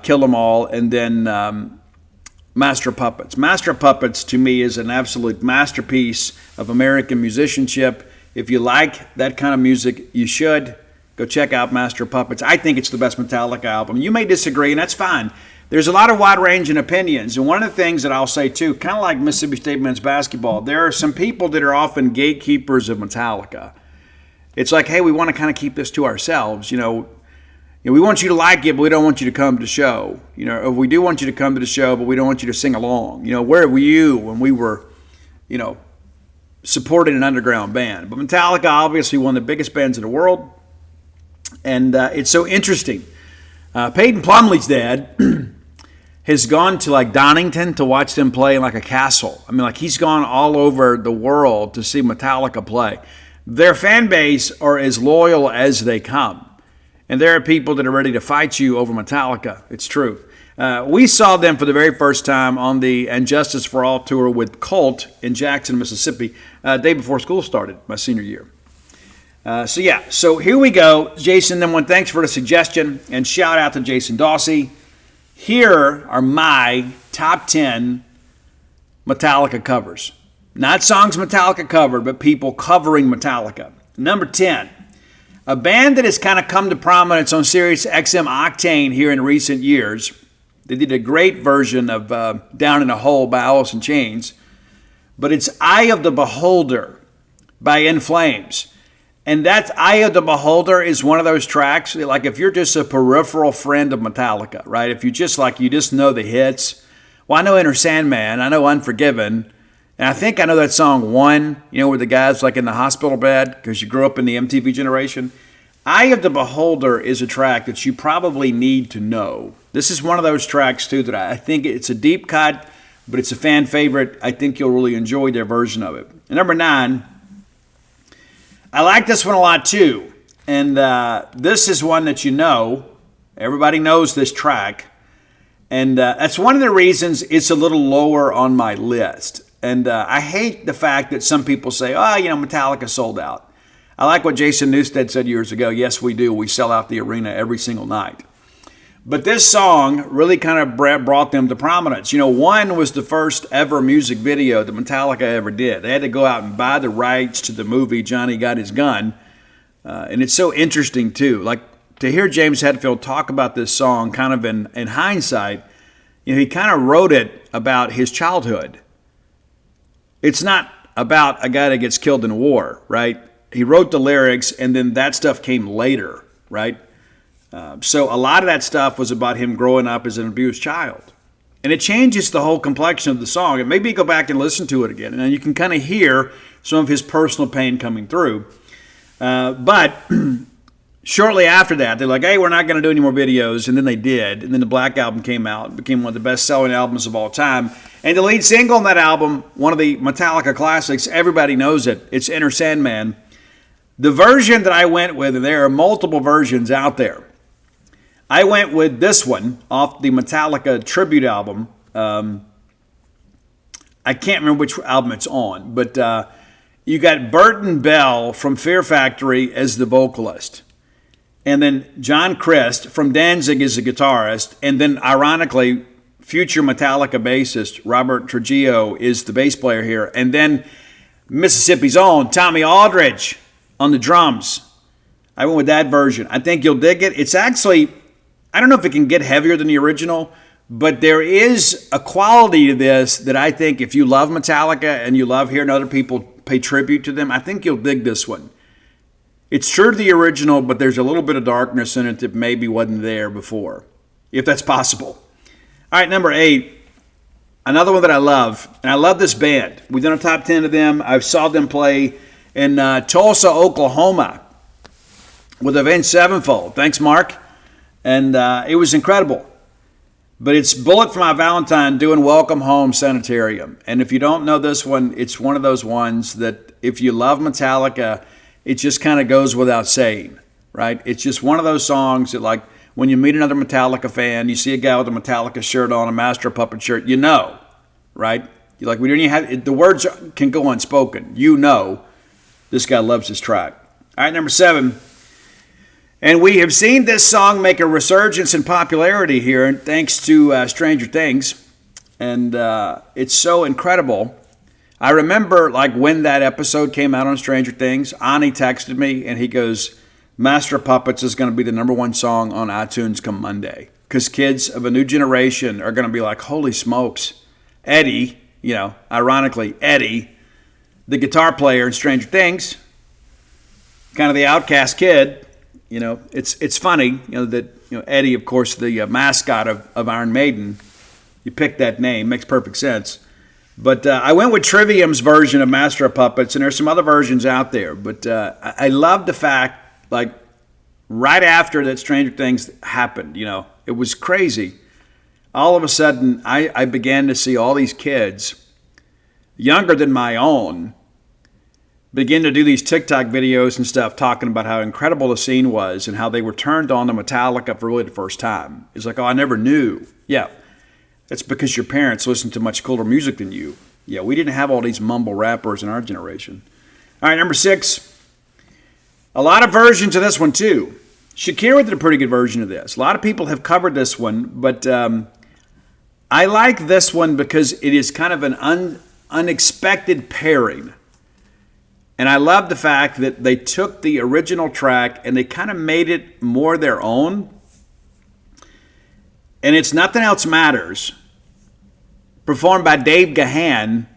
Kill 'Em All, and then Master of Puppets. Master of Puppets, to me, is an absolute masterpiece of American musicianship. If you like that kind of music, you should go check out Master of Puppets. I think it's the best Metallica album. You may disagree, and that's fine. There's a lot of wide-ranging opinions, and one of the things that I'll say, too, kind of like Mississippi State men's basketball, there are some people that are often gatekeepers of Metallica. It's like, hey, we want to kind of keep this to ourselves, you know, we want you to like it, but we don't want you to come to the show. You know, or we do want you to come to the show, but we don't want you to sing along. You know, where were you when we were, you know, supporting an underground band? But Metallica, obviously one of the biggest bands in the world, and it's so interesting. Peyton Plumlee's dad has gone to like Donington to watch them play in like a castle. I mean, like he's gone all over the world to see Metallica play. Their fan base are as loyal as they come. And there are people that are ready to fight you over Metallica. It's true. We saw them for the very first time on the And Justice for All tour with Cult in Jackson, Mississippi, day before school started, my senior year. So here we go. Jason, then thanks for the suggestion, and shout out to Jason Dawsey. Here are my top 10 Metallica covers. Not songs Metallica covered, but people covering Metallica. Number 10. A band that has kind of come to prominence on Sirius XM Octane here in recent years. They did a great version of Down in a Hole by Alice in Chains. But it's Eye of the Beholder by In Flames. And that Eye of the Beholder is one of those tracks, like if you're just a peripheral friend of Metallica, right? If you just know the hits. Well, I know Enter Sandman, I know Unforgiven, and I think I know that song One, you know, where the guy's like in the hospital bed because you grew up in the MTV generation. Eye of the Beholder is a track that you probably need to know. This is one of those tracks, too, that I think it's a deep cut, but it's a fan favorite. I think you'll really enjoy their version of it. And number 9, I like this one a lot, too. And this is one that you know. Everybody knows this track. And that's one of the reasons it's a little lower on my list. And I hate the fact that some people say, Metallica sold out. I like what Jason Newsted said years ago. Yes, we do. We sell out the arena every single night. But this song really kind of brought them to prominence. You know, One was the first ever music video that Metallica ever did. They had to go out and buy the rights to the movie Johnny Got His Gun. And it's so interesting, too. Like, to hear James Hetfield talk about this song kind of in hindsight, you know, he kind of wrote it about his childhood. It's not about a guy that gets killed in war, right? He wrote the lyrics, and then that stuff came later, right? So a lot of that stuff was about him growing up as an abused child. And it changes the whole complexion of the song. And maybe go back and listen to it again, and you can kind of hear some of his personal pain coming through. But shortly after that, they're like, hey, we're not going to do any more videos. And then they did. And then the Black Album came out. It became one of the best-selling albums of all time. And the lead single on that album, one of the Metallica classics, everybody knows it. It's Enter Sandman. The version that I went with, and there are multiple versions out there, I went with this one off the Metallica tribute album. I can't remember which album it's on, but you got Burton Bell from Fear Factory as the vocalist. And then John Christ from Danzig is the guitarist. And then, ironically, future Metallica bassist Robert Trujillo is the bass player here. And then Mississippi's own Tommy Aldridge on the drums. I went with that version. I think you'll dig it. It's actually, I don't know if it can get heavier than the original, but there is a quality to this that I think if you love Metallica and you love hearing other people pay tribute to them, I think you'll dig this one. It's true to the original, but there's a little bit of darkness in it that maybe wasn't there before, if that's possible. All right, number 8, another one that I love, and I love this band. We've done a top 10 of them. I saw them play in Tulsa, Oklahoma with Avenged Sevenfold. Thanks, Mark. And it was incredible. But it's Bullet for My Valentine doing Welcome Home Sanitarium. And if you don't know this one, it's one of those ones that if you love Metallica, it just kind of goes without saying, right? It's just one of those songs that, like, when you meet another Metallica fan, you see a guy with a Metallica shirt on, a Master Puppet shirt, you know, right? You're like, we don't even have, the words can go unspoken. You know this guy loves his track. All right, number 7. And we have seen this song make a resurgence in popularity here thanks to Stranger Things. And it's so incredible. I remember, like, when that episode came out on Stranger Things, Ani texted me and he goes, Master Puppets is going to be the number 1 song on iTunes come Monday. Because kids of a new generation are going to be like, holy smokes, Eddie, ironically, Eddie, the guitar player in Stranger Things, kind of the outcast kid. It's funny, that Eddie, of course, the mascot of Iron Maiden, you picked that name, makes perfect sense. But I went with Trivium's version of Master of Puppets, and there's some other versions out there. But I love the fact, like, right after that Stranger Things happened, it was crazy. All of a sudden, I began to see all these kids, younger than my own, begin to do these TikTok videos and stuff talking about how incredible the scene was and how they were turned on to Metallica for really the first time. It's like, oh, I never knew. Yeah, that's because your parents listened to much cooler music than you. Yeah, we didn't have all these mumble rappers in our generation. All right, number 6. A lot of versions of this one, too. Shakira did a pretty good version of this. A lot of people have covered this one, but I like this one because it is kind of an unexpected pairing. And I love the fact that they took the original track and they kind of made it more their own. And it's Nothing Else Matters, performed by Dave Gahan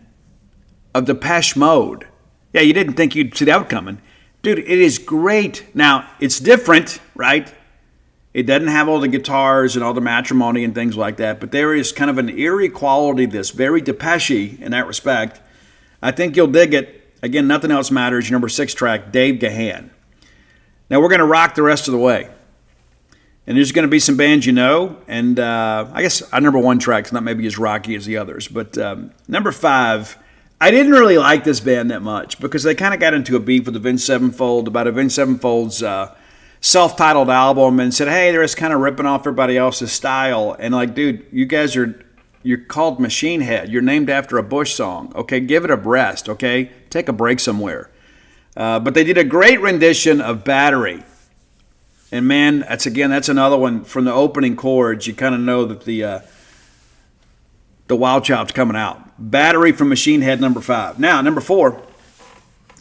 of Depeche Mode. Yeah, you didn't think you'd see that coming. Dude, it is great. Now, it's different, right? It doesn't have all the guitars and all the matrimony and things like that, but there is kind of an eerie quality to this, very Depeche-y in that respect. I think you'll dig it. Again, Nothing Else Matters, your number 6 track, Dave Gahan. Now, we're going to rock the rest of the way. And there's going to be some bands you know, and I guess our number 1 track's not maybe as rocky as the others. But number 5, I didn't really like this band that much because they kind of got into a beef with Avenged Sevenfold about Avenged Sevenfold's self-titled album and said, hey, they're just kind of ripping off everybody else's style. And like, dude, you're called Machine Head. You're named after a Bush song. Okay, give it a rest, okay? Take a break somewhere. But they did a great rendition of Battery. And man, that's another one from the opening chords. You kind of know that the Wild Child's coming out. Battery from Machine Head, number 5. Now, number 4.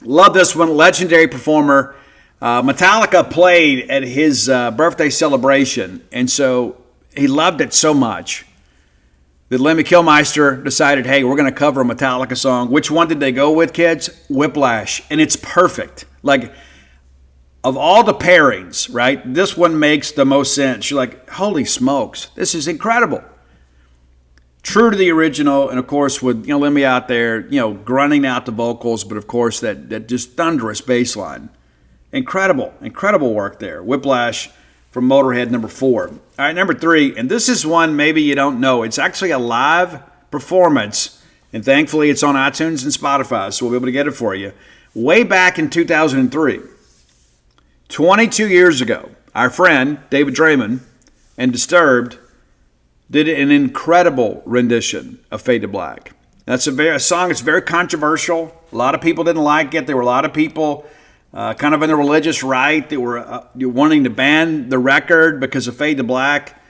Love this one. Legendary performer. Metallica played at his birthday celebration. And so he loved it so much that Lemmy Kilmister decided, hey, we're going to cover a Metallica song. Which one did they go with, kids? Whiplash. And it's perfect. Like, of all the pairings, right, this one makes the most sense. You're like, holy smokes, this is incredible. True to the original, and of course with Lemmy out there, grunting out the vocals, but of course that just thunderous bass line. Incredible work there. Whiplash from Motorhead, number 4. All right, number 3, and this is one maybe you don't know. It's actually a live performance, and thankfully it's on iTunes and Spotify, so we'll be able to get it for you. Way back in 2003, 22 years ago, our friend David Draymond and Disturbed did an incredible rendition of Fade to Black. That's a song that's very controversial. A lot of people didn't like it. There were a lot of people kind of in the religious right that were wanting to ban the record because of Fade to Black,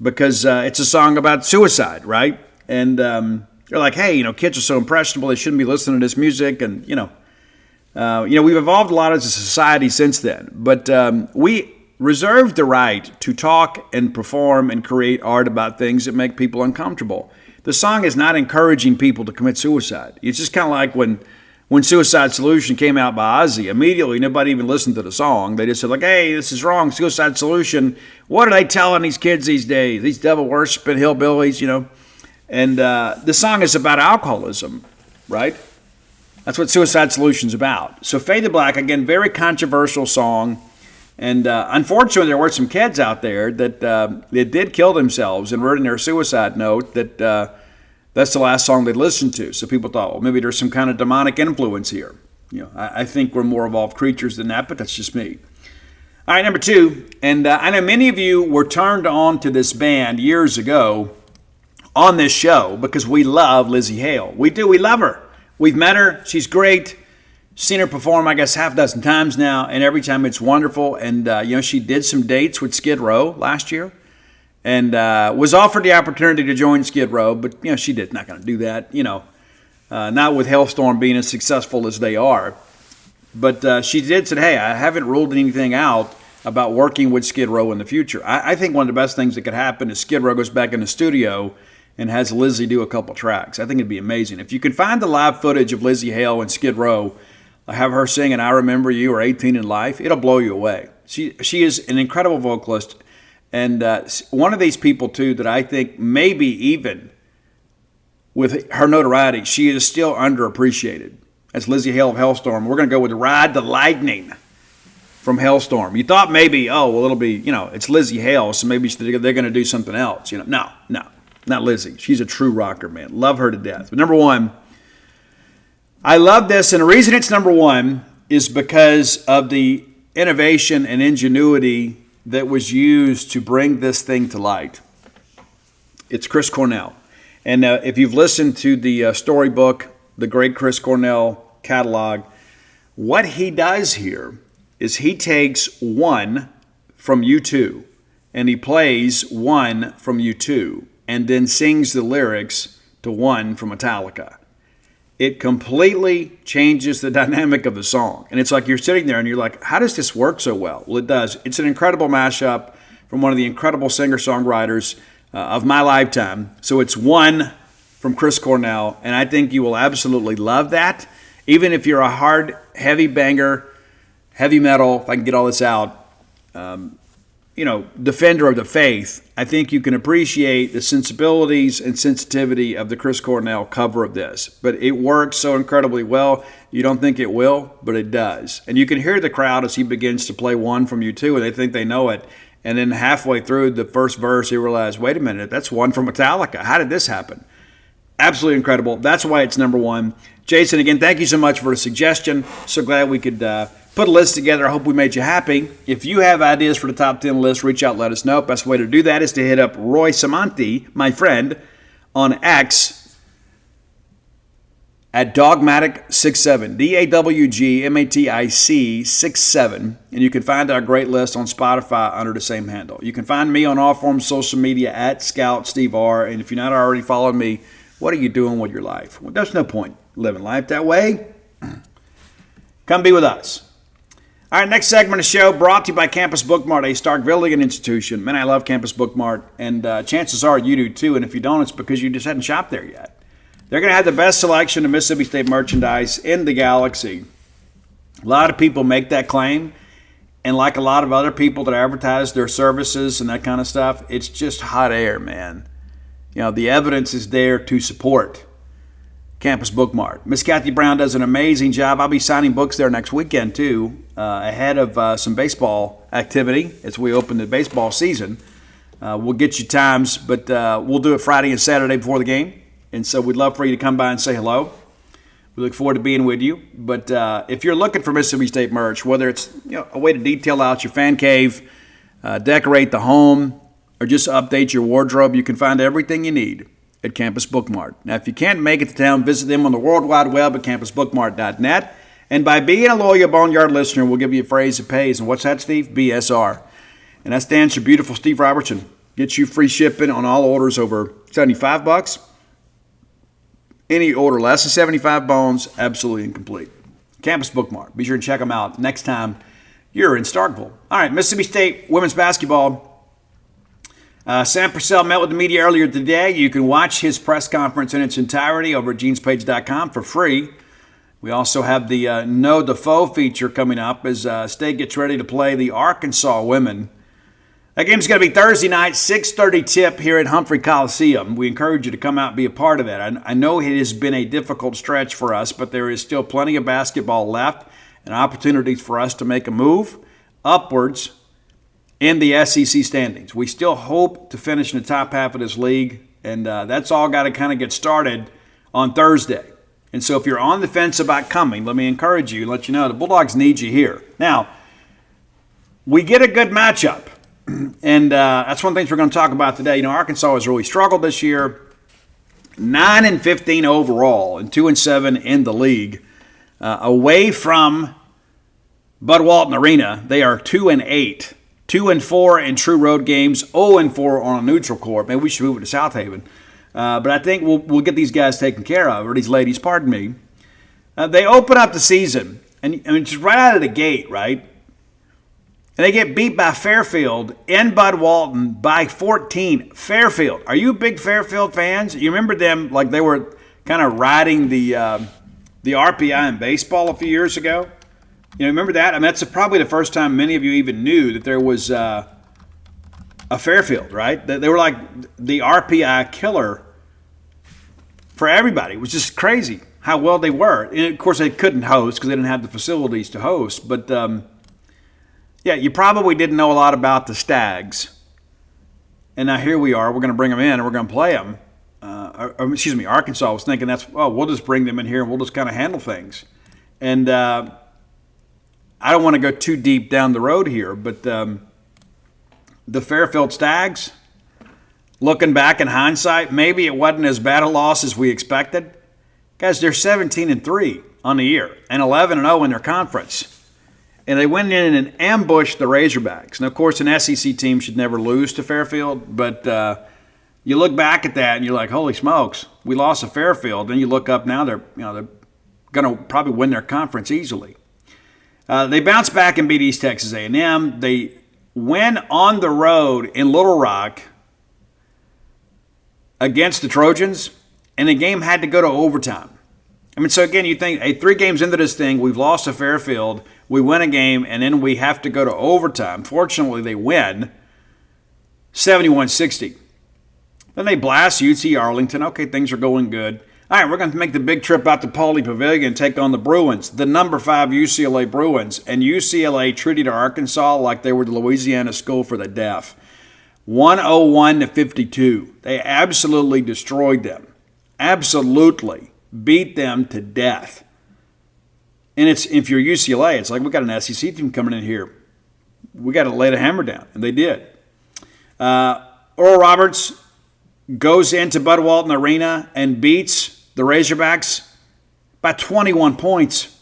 because it's a song about suicide, right? And they're like, hey, kids are so impressionable, they shouldn't be listening to this music. And, we've evolved a lot as a society since then. But we reserve the right to talk and perform and create art about things that make people uncomfortable. The song is not encouraging people to commit suicide. It's just kind of like when Suicide Solution came out by Ozzy. Immediately, nobody even listened to the song. They just said, like, hey, this is wrong, Suicide Solution. What are they telling these kids these days? These devil-worshipping hillbillies, And the song is about alcoholism, right? That's what Suicide Solution's about. So Fade to Black, again, very controversial song. And unfortunately, there were some kids out there that did kill themselves and wrote in their suicide note that that's the last song they listened to. So people thought, well, maybe there's some kind of demonic influence here. I think we're more evolved creatures than that, but that's just me. All right, number 2. And I know many of you were turned on to this band years ago on this show because we love Lzzy Hale. We do. We love her. We've met her. She's great. Seen her perform, I guess, half a dozen times now, and every time it's wonderful. And, she did some dates with Skid Row last year and was offered the opportunity to join Skid Row, but, she did not going to do that, not with Hellstorm being as successful as they are. But she did say, hey, I haven't ruled anything out about working with Skid Row in the future. I think one of the best things that could happen is Skid Row goes back in the studio and has Lzzy do a couple tracks. I think it'd be amazing. If you can find the live footage of Lzzy Hale and Skid Row, have her singing I Remember You or 18 in Life, it'll blow you away. She is an incredible vocalist, and one of these people, too, that I think maybe even with her notoriety, she is still underappreciated. That's Lzzy Hale of Hellstorm. We're going to go with Ride the Lightning from Hellstorm. You thought maybe, it'll be, it's Lzzy Hale, so maybe they're going to do something else. No, not Lzzy. She's a true rocker, man. Love her to death. But number 1, I love this, and the reason it's number 1 is because of the innovation and ingenuity that was used to bring this thing to light. It's Chris Cornell. And if you've listened to the storybook, the great Chris Cornell catalog, what he does here is he takes one from U2 and he plays one from U2 and then sings the lyrics to one from Metallica. It completely changes the dynamic of the song. And it's like you're sitting there and you're like, how does this work so well? Well, it does. It's an incredible mashup from one of the incredible singer-songwriters of my lifetime. So it's one from Chris Cornell, and I think you will absolutely love that. Even if you're a hard, heavy banger, heavy metal, if I can get all this out, defender of the faith, I think you can appreciate the sensibilities and sensitivity of the Chris Cornell cover of this. But it works so incredibly well. You don't think it will, but it does. And you can hear the crowd as he begins to play one from U2, and they think they know it. And then halfway through the first verse, you realize, wait a minute, that's one from Metallica. How did this happen? Absolutely incredible. That's why it's number 1. Jason, again, thank you so much for the suggestion. So glad we could put a list together. I hope we made you happy. If you have ideas for the top 10 list, reach out, let us know. Best way to do that is to hit up Roy Samanti, my friend, on X at Dogmatic67, DAWGMATIC 67. And you can find our great list on Spotify under the same handle. You can find me on all forms of social media at Scout Steve R. And if you're not already following me, what are you doing with your life? Well, there's no point living life that way. Come be with us. All right, next segment of the show brought to you by Campus Bookmart, a Starkvillian institution. Man, I love Campus Bookmart, and chances are you do too. And if you don't, it's because you just hadn't shopped there yet. They're going to have the best selection of Mississippi State merchandise in the galaxy. A lot of people make that claim, and like a lot of other people that advertise their services and that kind of stuff, it's just hot air, man. The evidence is there to support Campus Book Mart. Miss Kathy Brown does an amazing job. I'll be signing books there next weekend, too, ahead of some baseball activity as we open the baseball season. We'll get you times, but we'll do it Friday and Saturday before the game. And so we'd love for you to come by and say hello. We look forward to being with you. But if you're looking for Mississippi State merch, whether it's a way to detail out your fan cave, decorate the home, or just update your wardrobe, you can find everything you need at Campus Book Mart. Now, if you can't make it to town, visit them on the World Wide Web at campusbookmart.net. And by being a loyal Boneyard listener, we'll give you a phrase that pays. And what's that, Steve? BSR. And that stands for Beautiful Steve Robertson. Gets you free shipping on all orders over $75. Any order less than 75 bones, absolutely incomplete. Campus Book Mart. Be sure to check them out next time you're in Starkville. All right, Mississippi State women's basketball. Sam Purcell met with the media earlier today. You can watch his press conference in its entirety over at genespage.com for free. We also have the No Defoe feature coming up as State gets ready to play the Arkansas women. That game's going to be Thursday night, 6:30 tip here at Humphrey Coliseum. We encourage you to come out and be a part of that. I know it has been a difficult stretch for us, but there is still plenty of basketball left and opportunities for us to make a move upwards in the SEC standings. We still hope to finish in the top half of this league, and that's all got to kind of get started on Thursday. And so if you're on the fence about coming, let me encourage you, let you know the Bulldogs need you here. Now, we get a good matchup. And that's one of the things we're going to talk about today. Arkansas has really struggled this year. 9-15 overall and 2-7 in the league. Away from Bud Walton Arena, they are 2-8. 2-4 in true road games, 0-4 on a neutral court. Maybe we should move it to South Haven. But I think we'll get these guys taken care of, or these ladies, pardon me. They open up the season, and just right out of the gate, right? And they get beat by Fairfield in Bud Walton by 14. Fairfield. Are you big Fairfield fans? You remember them like they were kind of riding the RPI in baseball a few years ago? Remember that? I mean, that's probably the first time many of you even knew that there was a Fairfield, right? They were like the RPI killer for everybody. It was just crazy how well they were. And, of course, they couldn't host because they didn't have the facilities to host. But, yeah, you probably didn't know a lot about the Stags. And now here we are. We're going to bring them in and we're going to play them. Arkansas was thinking we'll just bring them in here and we'll just kind of handle things. And I don't want to go too deep down the road here, but the Fairfield Stags, looking back in hindsight, maybe it wasn't as bad a loss as we expected. Guys, they're 17-3 on the year and 11-0 in their conference. And they went in and ambushed the Razorbacks. And, of course, an SEC team should never lose to Fairfield. But you look back at that and you're like, holy smokes, we lost to Fairfield. Then you look up now, they're going to probably win their conference easily. They bounced back and beat East Texas A&M. They win on the road in Little Rock against the Trojans. And the game had to go to overtime. I mean, so again, you think, hey, 3 games into this thing, we've lost to Fairfield. We win a game, and then we have to go to overtime. Fortunately, they win 71-60. Then they blast UT Arlington. Okay, things are going good. All right, we're going to make the big trip out to Pauley Pavilion and take on the Bruins, the number 5 UCLA Bruins. And UCLA treated Arkansas like they were the Louisiana School for the Deaf. 101-52. They absolutely destroyed them. Absolutely beat them to death. And if you're UCLA, it's like we got an SEC team coming in here. We got to lay the hammer down, and they did. Oral Roberts goes into Bud Walton Arena and beats the Razorbacks by 21 points.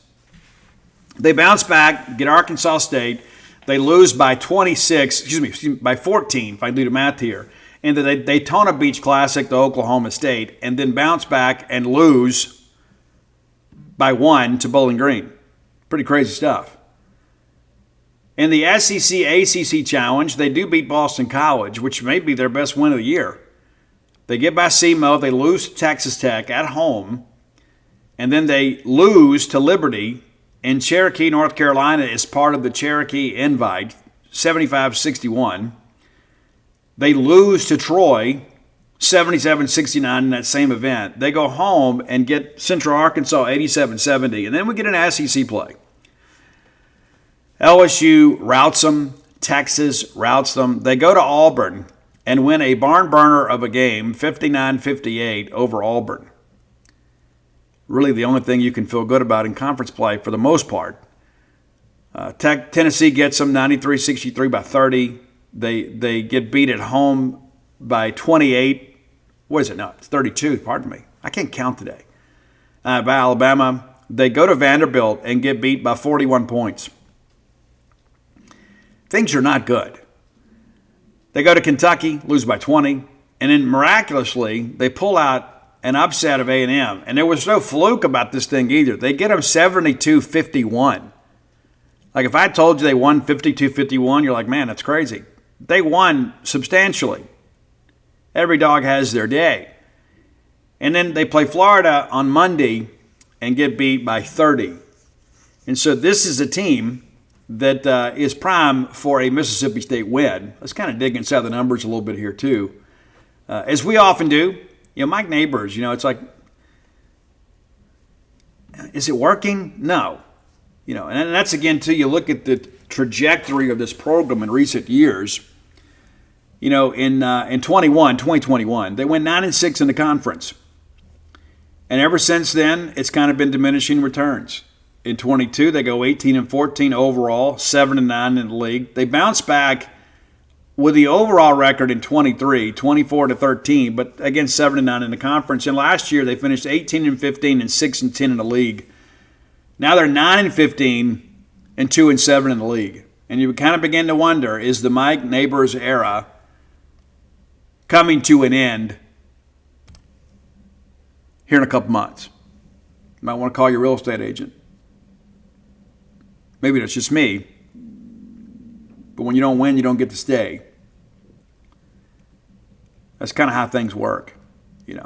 They bounce back, get Arkansas State. They lose by by 14, if I do the math here. And the Daytona Beach Classic to Oklahoma State, and then bounce back and lose by 1 to Bowling Green. Pretty crazy stuff. In the SEC ACC Challenge, they do beat Boston College, which may be their best win of the year. They get by SEMO, they lose to Texas Tech at home, and then they lose to Liberty in Cherokee, North Carolina, as part of the Cherokee Invite, 75-61. They lose to Troy, 77-69 in that same event. They go home and get Central Arkansas 87-70, and then we get an SEC play. LSU routs them. Texas routs them. They go to Auburn and win a barn burner of a game, 59-58 over Auburn. Really the only thing you can feel good about in conference play for the most part. Tennessee gets them 93-63 by 30. They get beat at home by 28. What is it? No, it's 32. Pardon me. I can't count today. By Alabama. They go to Vanderbilt and get beat by 41 points. Things are not good. They go to Kentucky, lose by 20, and then miraculously they pull out an upset of A&M. And there was no fluke about this thing either. They get them 72-51. Like if I told you they won 52-51, you're like, man, that's crazy. They won substantially. Every dog has their day. And then they play Florida on Monday and get beat by 30. And so this is a team that is prime for a Mississippi State win. Let's kind of dig inside the numbers a little bit here too. As we often do, Mike Neighbors, it's like, is it working? No. And that's again too, you look at the trajectory of this program in recent years. In 2021, they went 9-6 in the conference. And ever since then, it's kind of been diminishing returns. In 22, they go 18-14 overall, 7-9 in the league. They bounce back with the overall record in 23, 24-13, but again 7-9 in the conference. And last year they finished 18-15 and 6-10 in the league. Now they're 9-15 and 2-7 in the league. And you kind of begin to wonder, is the Mike Neighbors era coming to an end here in a couple months? You might want to call your real estate agent. Maybe that's just me. But when you don't win, you don't get to stay. That's kind of how things work. It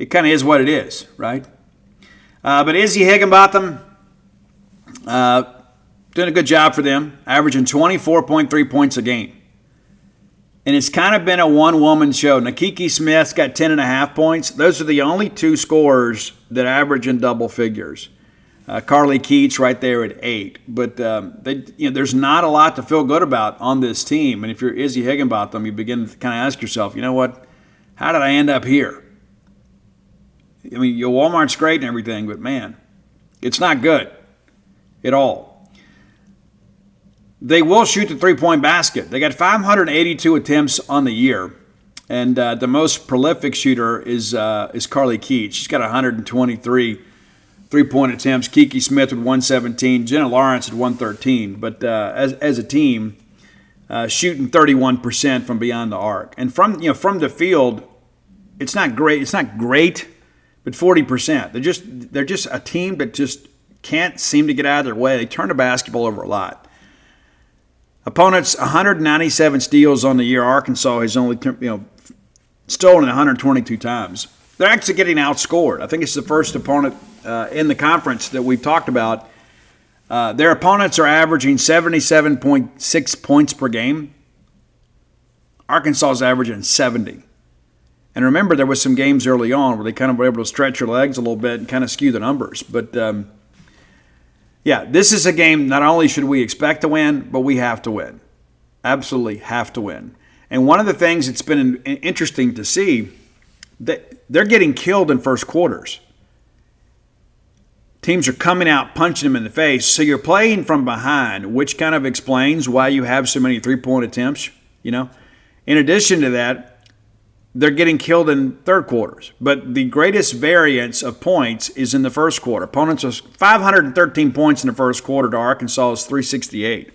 kind of is what it is, right? But Izzy Higginbotham, doing a good job for them, averaging 24.3 points a game. And it's kind of been a one-woman show. Nakiki Smith's got 10.5 points. Those are the only two scorers that average in double figures. Carly Keats right there at 8. But there's not a lot to feel good about on this team. And if you're Izzy Higginbotham, you begin to kind of ask yourself, you know what? How did I end up here? I mean, Walmart's great and everything, but man, it's not good at all. They will shoot the three-point basket. They got 582 attempts on the year. And the most prolific shooter is Carly Keats. She's got 123 three-point attempts. Kiki Smith with 117. Jenna Lawrence at 113. But as a team, shooting 31% from beyond the arc. And from the field, it's not great. It's not great, but 40%. They're just a team that just can't seem to get out of their way. They turn the basketball over a lot. Opponents 197 steals on the year. Arkansas has only stolen 122 times. They're actually getting outscored. I think it's the first opponent in the conference that we've talked about. Their opponents are averaging 77.6 points per game. Arkansas is averaging 70. And remember, there was some games early on where they kind of were able to stretch their legs a little bit and kind of skew the numbers. But, this is a game not only should we expect to win, but we have to win. Absolutely have to win. And one of the things that's been interesting to see, that they're getting killed in first quarters. Teams are coming out, punching them in the face. So you're playing from behind, which kind of explains why you have so many three-point attempts, In addition to that, they're getting killed in third quarters. But the greatest variance of points is in the first quarter. Opponents are 513 points in the first quarter to Arkansas's 368.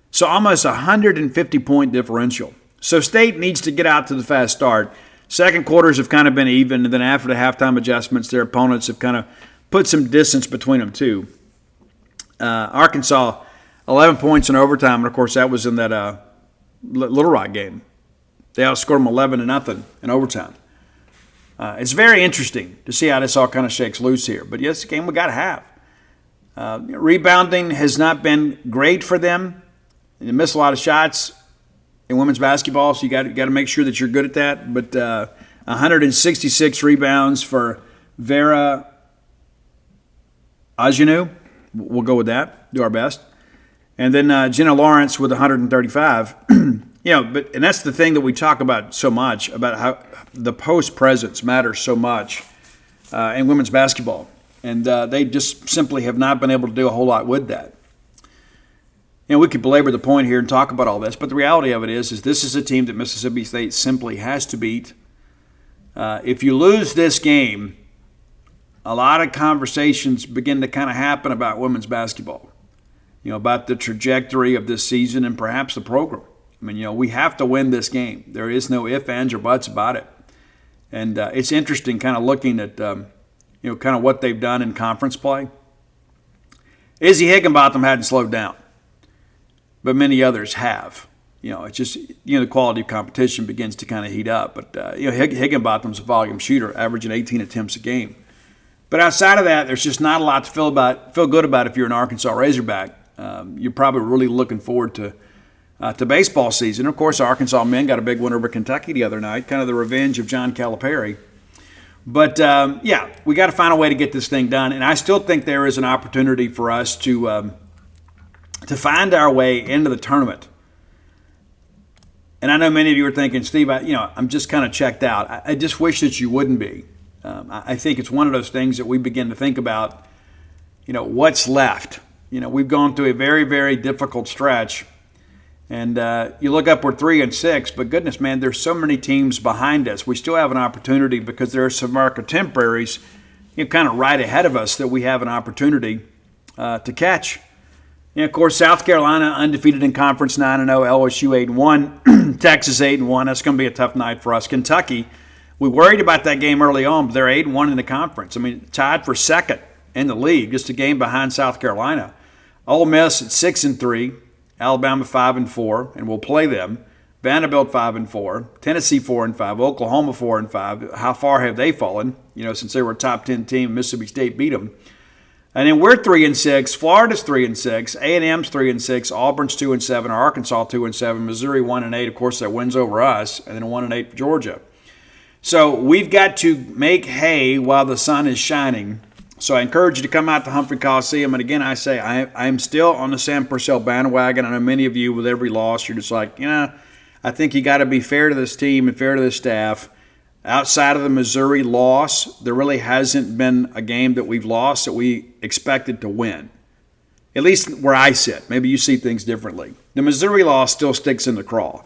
So almost a 150-point differential. So State needs to get out to the fast start. Second quarters have kind of been even, and then after the halftime adjustments, their opponents have kind of put some distance between them too. Arkansas, 11 points in overtime, and of course that was in that Little Rock game. They outscored them 11-0 in overtime. It's very interesting to see how this all kind of shakes loose here. But yes, it's a game we got to have. Rebounding has not been great for them. They miss a lot of shots. in women's basketball, so you got to make sure that you're good at that. But 166 rebounds for Vera Ajanu. We'll go with that. Do our best. And then Jenna Lawrence with 135. But that's the thing that we talk about so much, about how the post presence matters so much in women's basketball. And they just simply have not been able to do a whole lot with that. We could belabor the point here and talk about all this, but the reality of it is this is a team that Mississippi State simply has to beat. If you lose this game, a lot of conversations begin to kind of happen about women's basketball, about the trajectory of this season and perhaps the program. We have to win this game. There is no ifs, ands, or buts about it. And it's interesting kind of looking at, kind of what they've done in conference play. Izzy Higginbotham hadn't slowed down, but many others have. It's just, the quality of competition begins to kind of heat up. But, Higginbotham's a volume shooter, averaging 18 attempts a game. But outside of that, there's just not a lot to feel good about if you're an Arkansas Razorback. You're probably really looking forward to baseball season. Of course, Arkansas men got a big win over Kentucky the other night, kind of the revenge of John Calipari. But, we got to find a way to get this thing done. And I still think there is an opportunity for us to find our way into the tournament. And I know many of you are thinking, Steve, I'm just kind of checked out. I just wish that you wouldn't be. I think it's one of those things that we begin to think about, what's left. We've gone through a very, very difficult stretch. And you look up, we're 3-6, but goodness, man, there's so many teams behind us. We still have an opportunity because there are some of our contemporaries kind of right ahead of us that we have an opportunity to catch. Of course, South Carolina undefeated in conference 9-0, LSU 8-1, Texas 8-1. That's going to be a tough night for us. Kentucky, we worried about that game early on, but they're 8-1 in the conference. Tied for second in the league, just a game behind South Carolina. Ole Miss at 6-3. Alabama 5-4, and we'll play them. Vanderbilt 5-4, Tennessee 4-5, Oklahoma 4-5. How far have they fallen? Since they were a top 10 team, Mississippi State beat them. And then we're 3-6. Florida's 3-6. A&M's 3-6. Auburn's 2-7. Arkansas 2-7. Missouri 1-8. Of course, that wins over us, and then 1-8 for Georgia. So we've got to make hay while the sun is shining. So I encourage you to come out to Humphrey Coliseum. And again, I say I'm still on the Sam Purcell bandwagon. I know many of you, with every loss, you're just like, I think you got to be fair to this team and fair to this staff. Outside of the Missouri loss, there really hasn't been a game that we've lost that we expected to win. At least where I sit. Maybe you see things differently. The Missouri loss still sticks in the craw.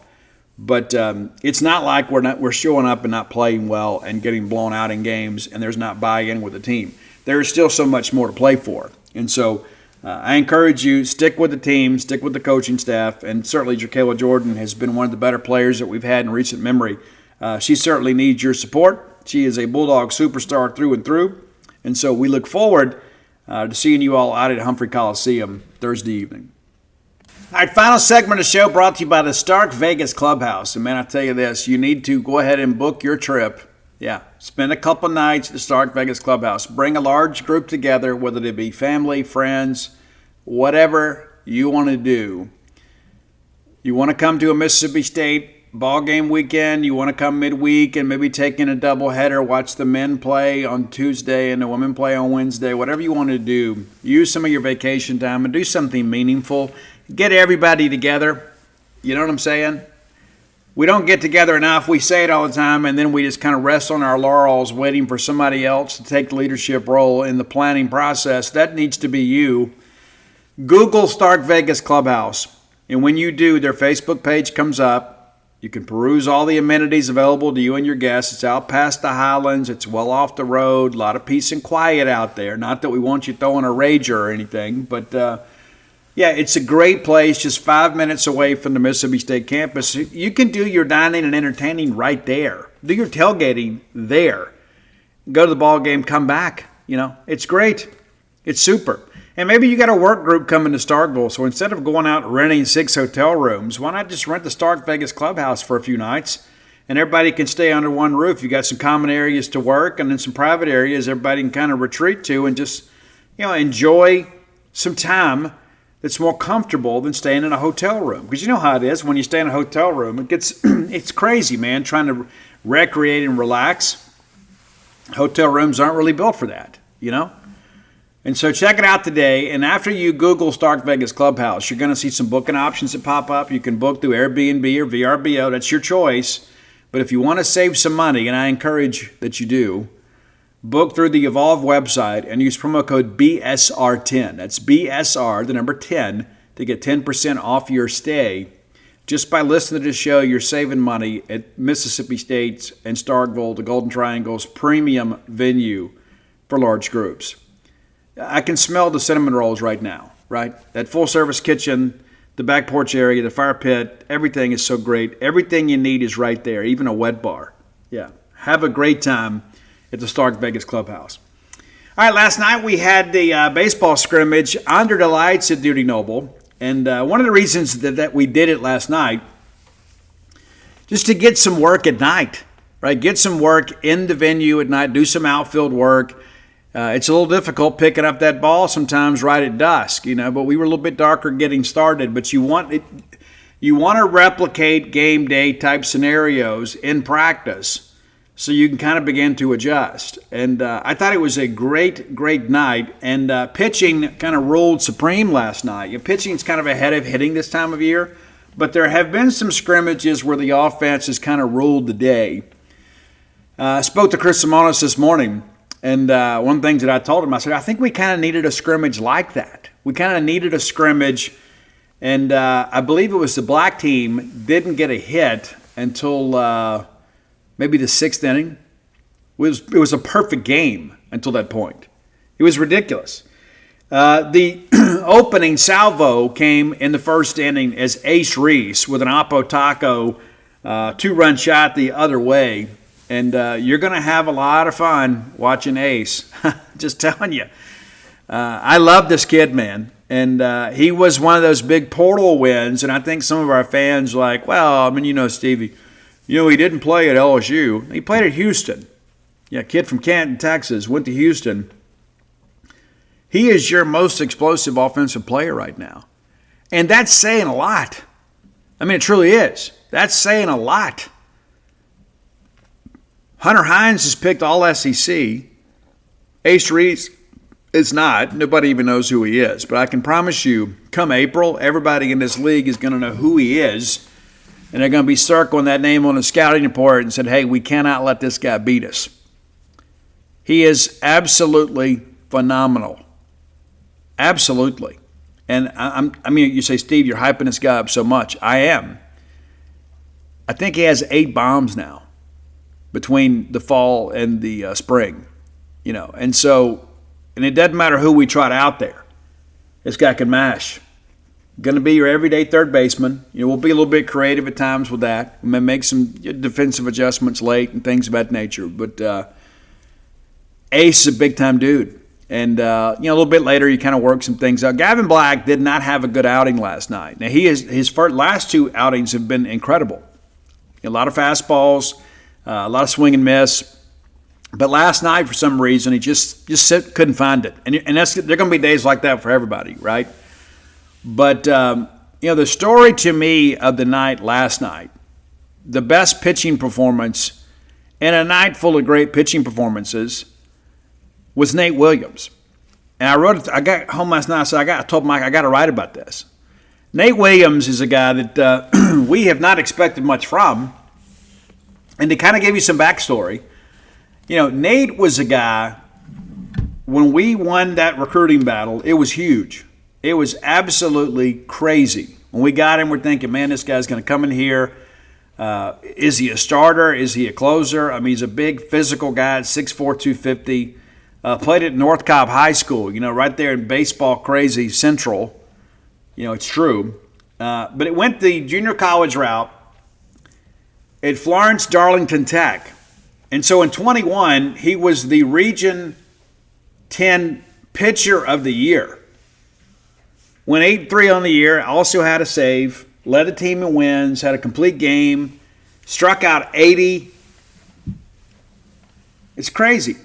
But it's not like we're showing up and not playing well and getting blown out in games and there's not buy-in with the team. There is still so much more to play for. And so I encourage you, stick with the team, stick with the coaching staff, and certainly Jacayla Jordan has been one of the better players that we've had in recent memory. She certainly needs your support. She is a Bulldog superstar through and through. And so we look forward to seeing you all out at Humphrey Coliseum Thursday evening. All right, final segment of the show brought to you by the Stark Vegas Clubhouse. And man, I tell you this, you need to go ahead and book your trip. Yeah, spend a couple nights at the Stark Vegas Clubhouse. Bring a large group together, whether it be family, friends, whatever you want to do. You want to come to a Mississippi State ball game weekend. You want to come midweek and maybe take in a doubleheader, watch the men play on Tuesday and the women play on Wednesday. Whatever you want to do, use some of your vacation time and do something meaningful. Get everybody together. You know what I'm saying? We don't get together enough. We say it all the time, and then we just kind of rest on our laurels waiting for somebody else to take the leadership role in the planning process. That needs to be you. Google Stark Vegas Clubhouse, and when you do, their Facebook page comes up. You can peruse all the amenities available to you and your guests. It's out past the Highlands. It's well off the road. A lot of peace and quiet out there. Not that we want you throwing a rager or anything, but yeah, it's a great place, just 5 minutes away from the Mississippi State campus. You can do your dining and entertaining right there. Do your tailgating there. Go to the ball game, come back. It's great. It's super. And maybe you got a work group coming to Starkville, so instead of going out and renting 6 hotel rooms, why not just rent the Stark Vegas Clubhouse for a few nights? And everybody can stay under one roof. You got some common areas to work and then some private areas everybody can kind of retreat to and just, enjoy some time that's more comfortable than staying in a hotel room. Because you know how it is when you stay in a hotel room. It gets it's crazy, man, trying to recreate and relax. Hotel rooms aren't really built for that, you know? And so check it out today. And after you Google Stark Vegas Clubhouse, you're going to see some booking options that pop up. You can book through Airbnb or VRBO. That's your choice. But if you want to save some money, and I encourage that you do, book through the Evolve website and use promo code BSR10. That's BSR, the number 10, to get 10% off your stay. Just by listening to the show, you're saving money at Mississippi State's and Starkville, the Golden Triangle's premium venue for large groups. I can smell the cinnamon rolls right now, right? That full-service kitchen, the back porch area, the fire pit, everything is so great. Everything you need is right there, even a wet bar. Yeah, have a great time at the Stark Vegas Clubhouse. All right, last night we had the baseball scrimmage under the lights at Duty Noble. And one of the reasons that we did it last night, just to get some work at night, right? Get some work in the venue at night, do some outfield work. It's a little difficult picking up that ball sometimes right at dusk, you know, but we were a little bit darker getting started. But you want to replicate game day type scenarios in practice, so you can kind of begin to adjust. And I thought it was a great, great night. And pitching kind of ruled supreme last night. Pitching's kind of ahead of hitting this time of year. But there have been some scrimmages where the offense has kind of ruled the day. I spoke to Chris Simonis this morning. And one of the things that I told him, I said, I think we kind of needed a scrimmage like that. We kind of needed a scrimmage. And I believe it was the black team didn't get a hit until maybe the sixth inning. It was a perfect game until that point. It was ridiculous. The opening salvo came in the first inning as Ace Reese with an Oppo Taco 2-run shot the other way. And you're going to have a lot of fun watching Ace. Just telling you. I love this kid, man. And he was one of those big portal wins. And I think some of our fans are like, well, I mean, you know, Stevie, he didn't play at LSU. He played at Houston. Yeah, kid from Canton, Texas, went to Houston. He is your most explosive offensive player right now. And that's saying a lot. I mean, it truly is. That's saying a lot. Hunter Hines is picked all SEC. Ace Reese is not. Nobody even knows who he is. But I can promise you, come April, everybody in this league is going to know who he is. And they're going to be circling that name on a scouting report and said, hey, we cannot let this guy beat us. He is absolutely phenomenal. Absolutely. And I mean, you say, Steve, you're hyping this guy up so much. I am. I think he has 8 bombs now between the fall and the spring. And so, and it doesn't matter who we trot out there. This guy can mash. Going to be your everyday third baseman. We'll be a little bit creative at times with that. We may make some defensive adjustments late and things of that nature. But Ace is a big-time dude. And, a little bit later, you kind of work some things out. Gavin Black did not have a good outing last night. Now, his last 2 outings have been incredible. A lot of fastballs, a lot of swing and miss. But last night, for some reason, he just couldn't find it. And there are going to be days like that for everybody, right? But, the story to me of the night last night, the best pitching performance in a night full of great pitching performances was Nate Williams. And I got home last night, so I told Mike, I got to write about this. Nate Williams is a guy that we have not expected much from. And to kind of give you some backstory, Nate was a guy, when we won that recruiting battle, it was huge. It was absolutely crazy. When we got him, we're thinking, man, this guy's going to come in here. Is he a starter? Is he a closer? I mean, he's a big physical guy, 6'4", 250. Played at North Cobb High School, right there in baseball crazy central. It's true. But it went the junior college route at Florence Darlington Tech. And so in 21, he was the Region 10 Pitcher of the Year. Went 8-3 on the year, also had a save, led a team in wins, had a complete game, struck out 80. It's crazy.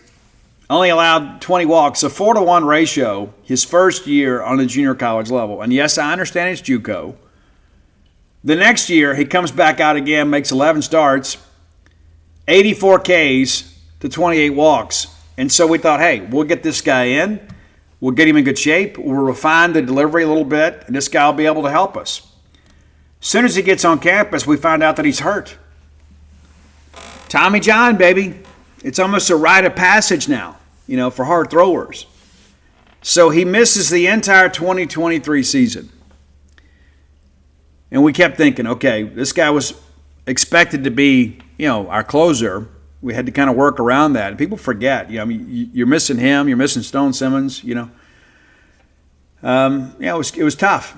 Only allowed 20 walks, a 4-to-1 ratio his first year on the junior college level. And yes, I understand it's JUCO. The next year, he comes back out again, makes 11 starts, 84 Ks to 28 walks. And so we thought, hey, we'll get this guy in. We'll get him in good shape. We'll refine the delivery a little bit, and this guy will be able to help us. As soon as he gets on campus, we find out that he's hurt. Tommy John, baby. It's almost a rite of passage now, for hard throwers. So he misses the entire 2023 season. And we kept thinking, okay, this guy was expected to be, our closer. We had to kind of work around that. And people forget, you're missing him, you're missing Stone Simmons, it was tough.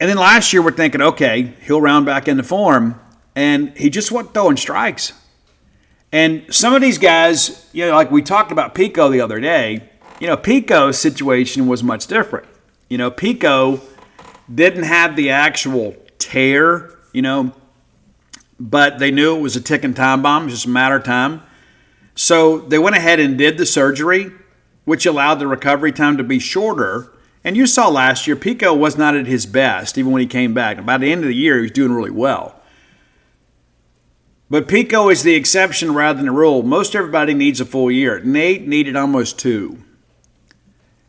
And then last year we're thinking, okay, he'll round back into form. And he just wasn't throwing strikes. And some of these guys, like we talked about Pico the other day, Pico's situation was much different. Pico didn't have the actual tear, but they knew it was a ticking time bomb. It was just a matter of time. So they went ahead and did the surgery, which allowed the recovery time to be shorter. And you saw last year, Pico was not at his best, even when he came back. By the end of the year, he was doing really well. But Pico is the exception rather than the rule. Most everybody needs a full year. Nate needed almost 2.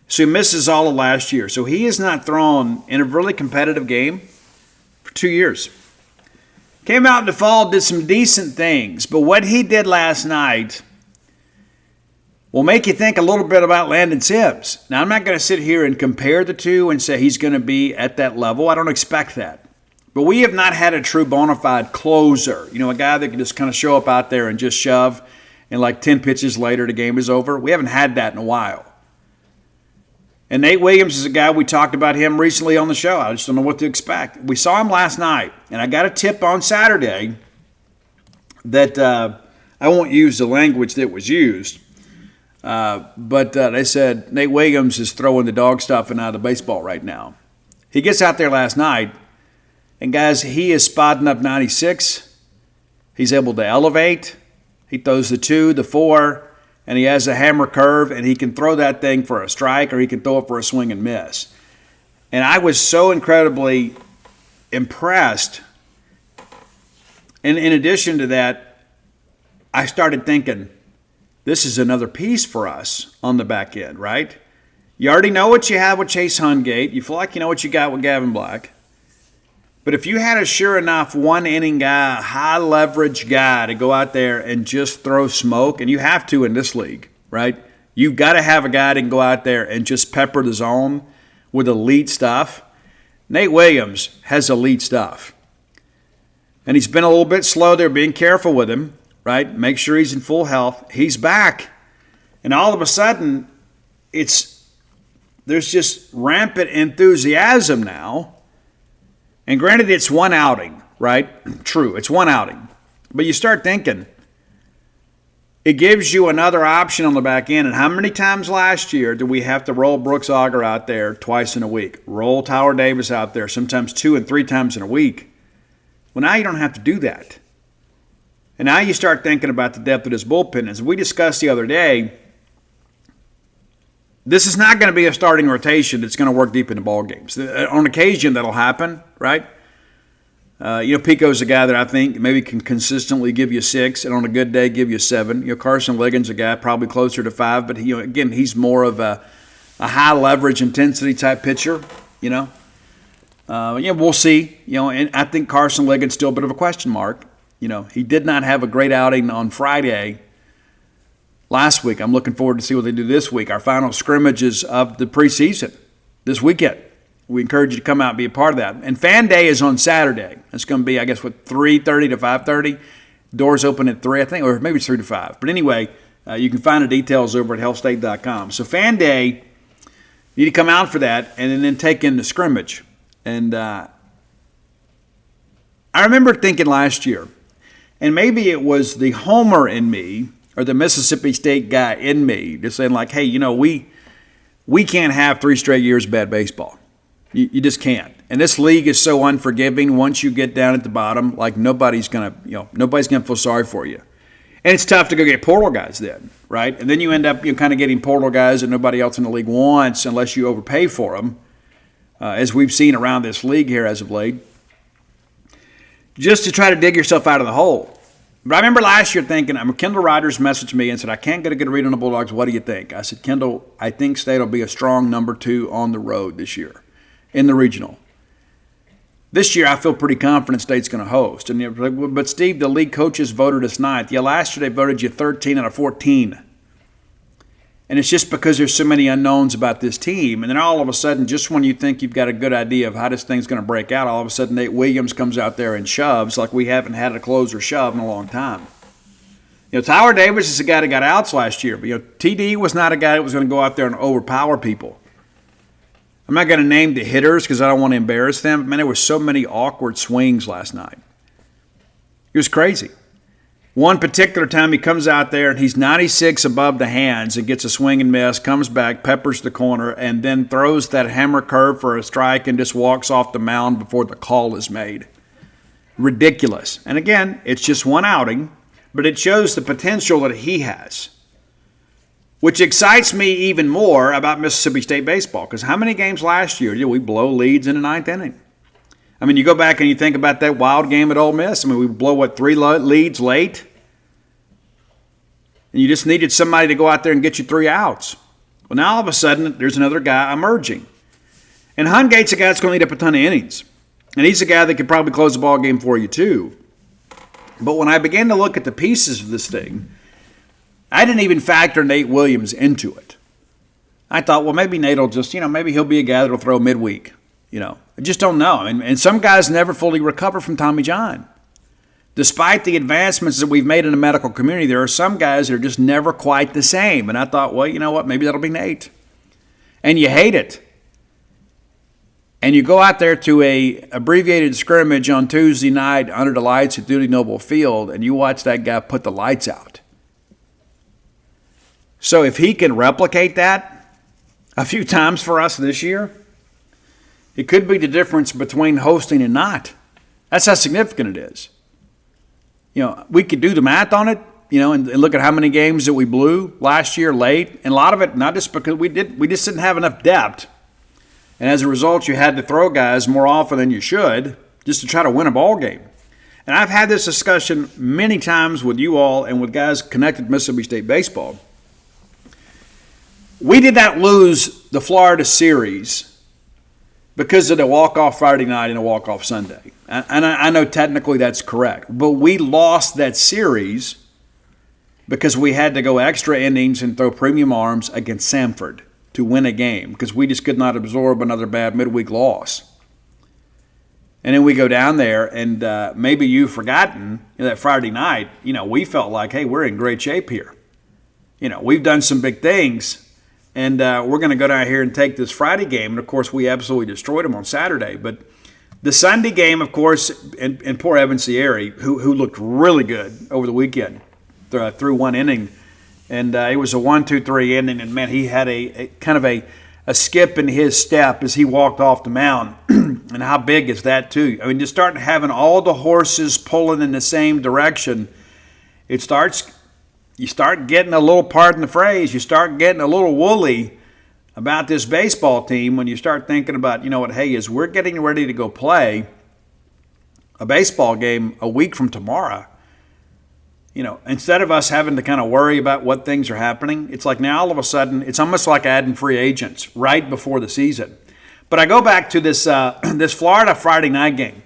So he misses all of last year. So he has not thrown in a really competitive game for 2 years. Came out in the fall, did some decent things. But what he did last night will make you think a little bit about Landon Sims. Now, I'm not going to sit here and compare the two and say he's going to be at that level. I don't expect that. But we have not had a true bona fide closer. A guy that can just kind of show up out there and just shove, and like 10 pitches later, the game is over. We haven't had that in a while. And Nate Williams is a guy, we talked about him recently on the show. I just don't know what to expect. We saw him last night, and I got a tip on Saturday that I won't use the language that was used, but they said Nate Williams is throwing the dog stuffing out of the baseball right now. He gets out there last night, and guys, he is spotting up 96. He's able to elevate. He throws the 2, the 4, and he has a hammer curve, and he can throw that thing for a strike or he can throw it for a swing and miss. And I was so incredibly impressed. And in addition to that, I started thinking, this is another piece for us on the back end, right? You already know what you have with Chase Hungate. You feel like you know what you got with Gavin Black. But if you had a sure enough one-inning guy, high-leverage guy to go out there and just throw smoke, and you have to in this league, right? You've got to have a guy that can go out there and just pepper the zone with elite stuff. Nate Williams has elite stuff. And he's been a little bit slow there, being careful with him, right? Make sure he's in full health. He's back. And all of a sudden, there's just rampant enthusiasm now. And granted, it's one outing, right? True, it's one outing. But you start thinking, it gives you another option on the back end. And how many times last year did we have to roll Brooks Auger out there twice in a week? Roll Tyler Davis out there sometimes 2 and 3 times in a week? Well, now you don't have to do that. And now you start thinking about the depth of this bullpen. As we discussed the other day, this is not going to be a starting rotation that's going to work deep into ball games. On occasion, that'll happen, right? Pico's a guy that I think maybe can consistently give you 6, and on a good day give you 7. Carson Ligon's a guy probably closer to 5, but again, he's more of a high leverage intensity type pitcher. We'll see. And I think Carson Ligon's still a bit of a question mark. He did not have a great outing on Friday last week. I'm looking forward to see what they do this week. Our final scrimmages of the preseason this weekend. We encourage you to come out and be a part of that. And Fan Day is on Saturday. It's going to be, 3:30 to 5:30. Doors open at 3, I think, or maybe it's 3 to 5. But anyway, you can find the details over at healthstate.com. So Fan Day, you need to come out for that and then take in the scrimmage. And I remember thinking last year, and maybe it was the homer in me or the Mississippi State guy in me just saying like, hey, we can't have 3 straight years of bad baseball. You just can't. And this league is so unforgiving once you get down at the bottom, like nobody's gonna feel sorry for you. And it's tough to go get portal guys then, right? And then you end up kind of getting portal guys that nobody else in the league wants unless you overpay for them, as we've seen around this league here as of late, just to try to dig yourself out of the hole. But I remember last year thinking, Kendall Rogers messaged me and said, I can't get a good read on the Bulldogs. What do you think? I said, Kendall, I think State will be a strong number 2 on the road this year in the regional. This year, I feel pretty confident State's going to host. And but Steve, the league coaches voted us 9th. Yeah, last year they voted you 13 out of 14. And it's just because there's so many unknowns about this team. And then all of a sudden, just when you think you've got a good idea of how this thing's going to break out, all of a sudden Nate Williams comes out there and shoves like we haven't had a closer shove in a long time. Tyler Davis is a guy that got outs last year. But, TD was not a guy that was going to go out there and overpower people. I'm not going to name the hitters because I don't want to embarrass them. Man, there were so many awkward swings last night. It was crazy. One particular time he comes out there and he's 96 above the hands and gets a swing and miss, comes back, peppers the corner, and then throws that hammer curve for a strike and just walks off the mound before the call is made. Ridiculous. And again, it's just one outing, but it shows the potential that he has, which excites me even more about Mississippi State baseball, because how many games last year did we blow leads in the 9th inning? I mean, you go back and you think about that wild game at Ole Miss. I mean, we blow, 3 leads late? And you just needed somebody to go out there and get you 3 outs. Well, now all of a sudden, there's another guy emerging. And Hungate's a guy that's going to eat up a ton of innings. And he's a guy that could probably close the ball game for you too. But when I began to look at the pieces of this thing, I didn't even factor Nate Williams into it. I thought, well, maybe Nate will just, maybe he'll be a guy that will throw midweek. I just don't know. And some guys never fully recover from Tommy John. Despite the advancements that we've made in the medical community, there are some guys that are just never quite the same. And I thought, well, you know what? Maybe that'll be Nate. And you hate it. And you go out there to a abbreviated scrimmage on Tuesday night under the lights at Duty Noble Field, and you watch that guy put the lights out. So if he can replicate that a few times for us this year, it could be the difference between hosting and not. That's how significant it is. We could do the math on it, and look at how many games that we blew last year late. And a lot of it, not just because we just didn't have enough depth. And as a result, you had to throw guys more often than you should just to try to win a ball game. And I've had this discussion many times with you all and with guys connected to Mississippi State baseball. We did not lose the Florida series because of the walk-off Friday night and a walk-off Sunday. And I know technically that's correct. But we lost that series because we had to go extra innings and throw premium arms against Samford to win a game because we just could not absorb another bad midweek loss. And then we go down there, and maybe you've forgotten that Friday night, we felt like, hey, we're in great shape here. We've done some big things. And we're going to go down here and take this Friday game. And, of course, we absolutely destroyed them on Saturday. But the Sunday game, of course, and poor Evan Sierra, who looked really good over the weekend through one inning. And it was a 1-2-3 inning. And, man, he had a kind of a skip in his step as he walked off the mound. And how big is that, too? I mean, you start having all the horses pulling in the same direction. You start getting a little, pardon the phrase, you start getting a little woolly about this baseball team when you start thinking about, as we're getting ready to go play a baseball game a week from tomorrow, instead of us having to kind of worry about what things are happening, it's like now all of a sudden it's almost like adding free agents right before the season. But I go back to this this Florida Friday night game,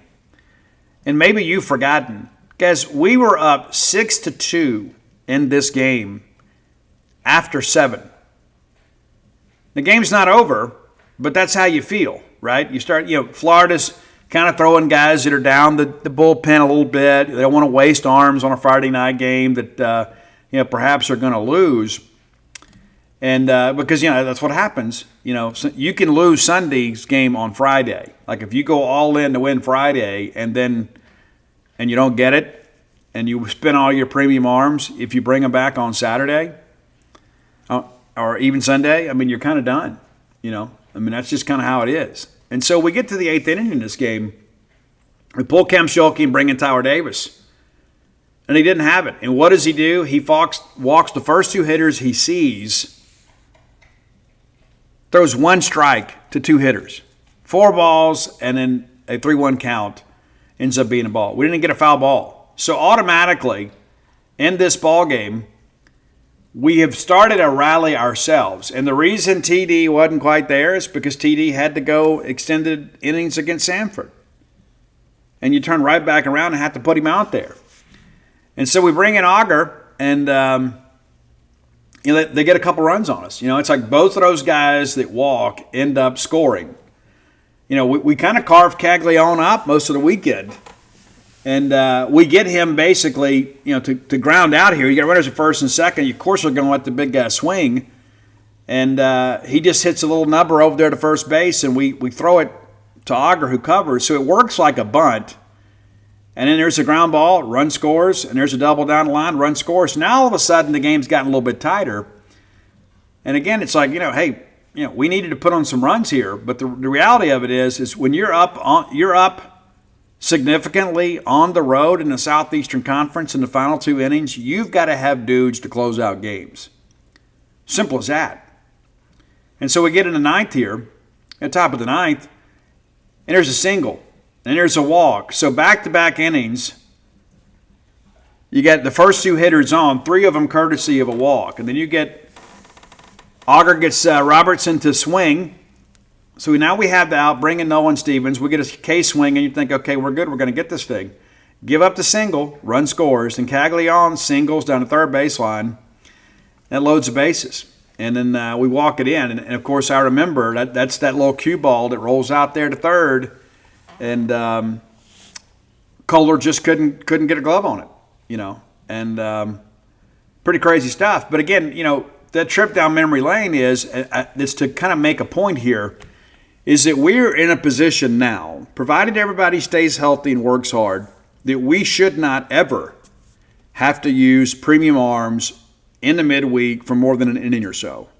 and maybe you've forgotten, guys, we were up 6-2 in this game after 7. The game's not over, but that's how you feel, right? You start, Florida's kind of throwing guys that are down the bullpen a little bit. They don't want to waste arms on a Friday night game that, perhaps are going to lose. And because, that's what happens. So you can lose Sunday's game on Friday. Like if you go all in to win Friday and you don't get it, and you spend all your premium arms, if you bring them back on Saturday or even Sunday, I mean, you're kind of done. That's just kind of how it is. And so we get to the 8th inning in this game. We pull Cam Schuelke and bring in Tyler Davis. And he didn't have it. And what does he do? He walks the first two hitters he sees, throws one strike to two hitters. 4 balls, and then a 3-1 count ends up being a ball. We didn't get a foul ball. So automatically, in this ball game, we have started a rally ourselves. And the reason TD wasn't quite there is because TD had to go extended innings against Sanford. And you turn right back around and have to put him out there. And so we bring in Auger, and they get a couple runs on us. It's like both of those guys that walk end up scoring. We kind of carved Caglione up most of the weekend. And we get him basically, to ground out here. You got runners at first and second. You, of course, are going to let the big guy swing. And he just hits a little number over there to first base, and we throw it to Auger, who covers. So it works like a bunt. And then there's a ground ball, run scores, and there's a double down the line, run scores. Now all of a sudden the game's gotten a little bit tighter. And again, it's like, hey, we needed to put on some runs here. But the reality of it is when you're up significantly on the road in the Southeastern Conference in the final 2 innings, you've got to have dudes to close out games. Simple as that. And so we get in the ninth here, at the top of the ninth, and there's a single. And there's a walk. So back-to-back innings, you get the first 2 hitters on, 3 of them courtesy of a walk. And then you get Auger gets Robertson to swing. So now we have the out, bring in Nolan Stevens. We get a K swing, and you think, okay, we're good. We're going to get this thing. Give up the single, run scores. And Caglione singles down the third baseline. That loads the bases. And then we walk it in. And, of course, I remember that's that little cue ball that rolls out there to third. And Kohler just couldn't get a glove on it, and pretty crazy stuff. But again, that trip down memory lane is to kind of make a point here, is that we're in a position now, provided everybody stays healthy and works hard, that we should not ever have to use premium arms in the midweek for more than an inning or so.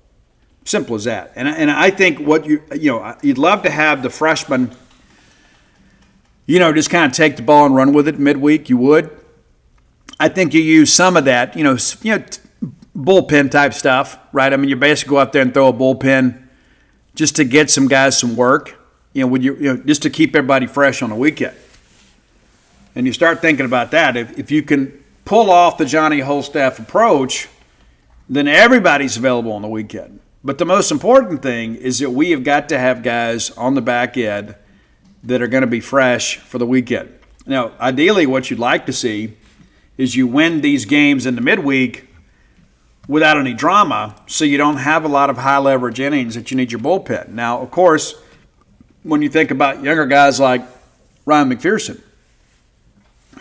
Simple as that. And I think what you'd love to have the freshmen, just kind of take the ball and run with it midweek, you would. I think you use some of that, bullpen type stuff, right? I mean, you basically go out there and throw a bullpen just to get some guys some work, just to keep everybody fresh on the weekend. And you start thinking about that. If you can pull off the Johnny Holstaff approach, then everybody's available on the weekend. But the most important thing is that we have got to have guys on the back end that are going to be fresh for the weekend. Now, ideally, what you'd like to see is you win these games in the midweek without any drama, so you don't have a lot of high-leverage innings that you need your bullpen. Now, of course, when you think about younger guys like Ryan McPherson,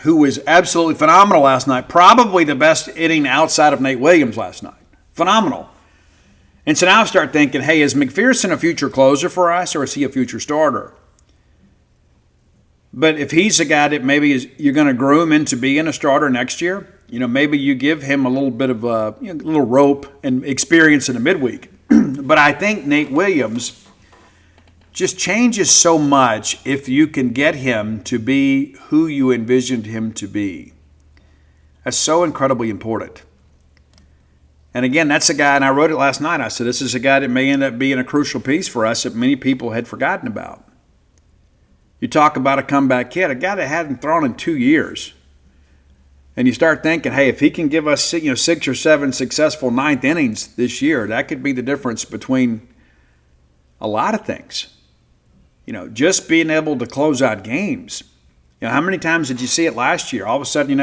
who was absolutely phenomenal last night, probably the best inning outside of Nate Williams last night. Phenomenal. And so now I start thinking, hey, is McPherson a future closer for us, or is he a future starter? But if he's a guy that maybe you're going to groom into being a starter next year, maybe you give him a little bit of a little rope and experience in the midweek. But I think Nate Williams just changes so much if you can get him to be who you envisioned him to be. That's so incredibly important. And again, that's a guy, and I wrote it last night, I said this is a guy that may end up being a crucial piece for us that many people had forgotten about. You talk about a comeback kid, a guy that hadn't thrown in 2 years. And you start thinking, hey, if he can give us 6 or 7 successful ninth innings this year, that could be the difference between a lot of things. Just being able to close out games. How many times did you see it last year? All of a sudden,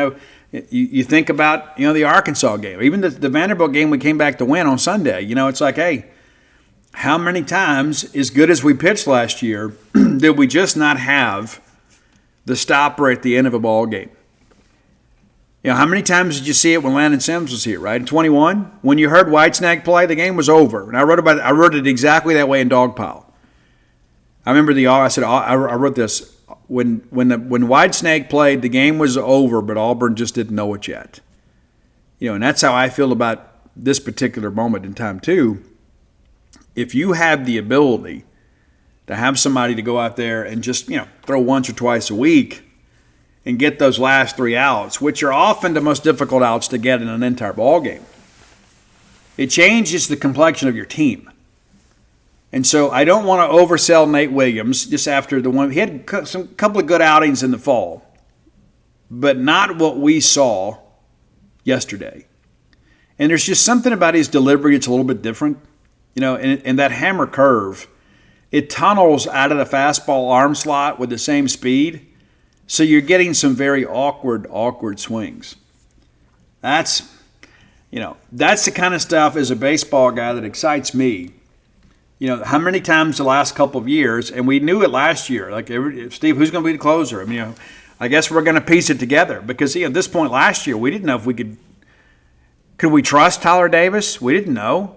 you think about, the Arkansas game. Even the Vanderbilt game we came back to win on Sunday. It's like, hey, how many times, as good as we pitched last year, did we just not have the stopper at the end of a ball game? How many times did you see it when Landon Sims was here, right? In 21, when you heard Whitesnake play, the game was over. And I wrote it exactly that way in Dogpile. I remember I wrote this. When Whitesnake played, the game was over, but Auburn just didn't know it yet. And that's how I feel about this particular moment in time, too. If you have the ability to have somebody to go out there and just, throw once or twice a week and get those last 3 outs, which are often the most difficult outs to get in an entire ball game. It changes the complexion of your team. And so I don't want to oversell Nate Williams just after the one. He had some couple of good outings in the fall, but not what we saw yesterday. And there's just something about his delivery that's a little bit different. And that hammer curve, it tunnels out of the fastball arm slot with the same speed. So you're getting some very awkward swings. That's the kind of stuff as a baseball guy that excites me. How many times the last couple of years, and we knew it last year, Steve, who's going to be the closer? I guess we're going to piece it together because at this point last year, we didn't know if we could we trust Tyler Davis? We didn't know.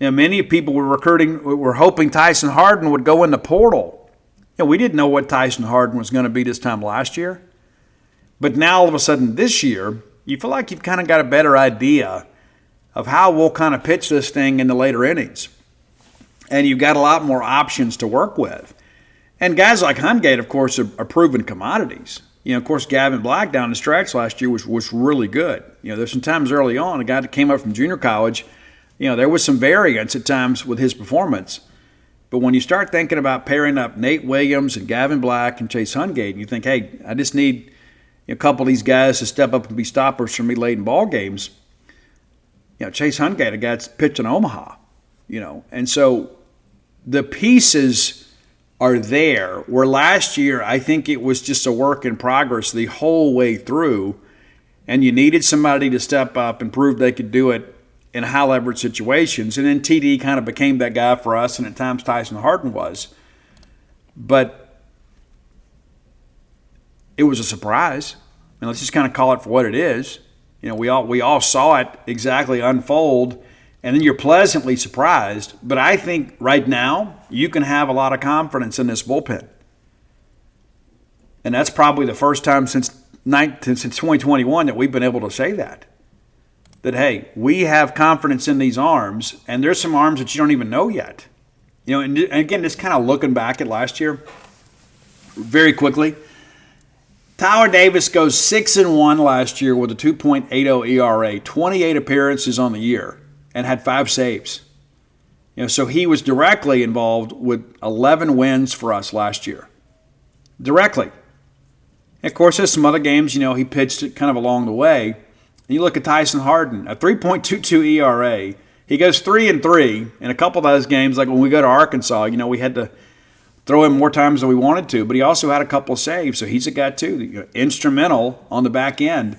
Many people were hoping Tyson Harden would go in the portal. We didn't know what Tyson Harden was going to be this time last year. But now all of a sudden this year, you feel like you've kind of got a better idea of how we'll kind of pitch this thing in the later innings. And you've got a lot more options to work with. And guys like Hungate, of course, are proven commodities. Of course, Gavin Black down the stretch last year was really good. There's some times early on, a guy that came up from junior college, there was some variance at times with his performance. But when you start thinking about pairing up Nate Williams and Gavin Black and Chase Hungate, and you think, hey, I just need a couple of these guys to step up and be stoppers for me late in ball games. Chase Hungate, a guy that's pitched in Omaha, And so the pieces are there, where last year I think it was just a work in progress the whole way through, and you needed somebody to step up and prove they could do it in high leverage situations. And then TD kind of became that guy for us, and at times Tyson Harden was. But it was a surprise. And let's just kind of call it for what it is. We all saw it exactly unfold, and then you're pleasantly surprised. But I think right now you can have a lot of confidence in this bullpen. And that's probably the first time since 2021 that we've been able to say that. That, hey, we have confidence in these arms, and there's some arms that you don't even know yet. And again, just kind of looking back at last year very quickly, Tyler Davis goes 6-1 last year with a 2.80 ERA, 28 appearances on the year, and had 5 saves. So he was directly involved with 11 wins for us last year. Directly. And of course, there's some other games, he pitched it kind of along the way. And you look at Tyson Harden, a 3.22 ERA. He goes 3-3 in a couple of those games, like when we go to Arkansas, we had to throw him more times than we wanted to, but he also had a couple of saves, so he's a guy too, instrumental on the back end.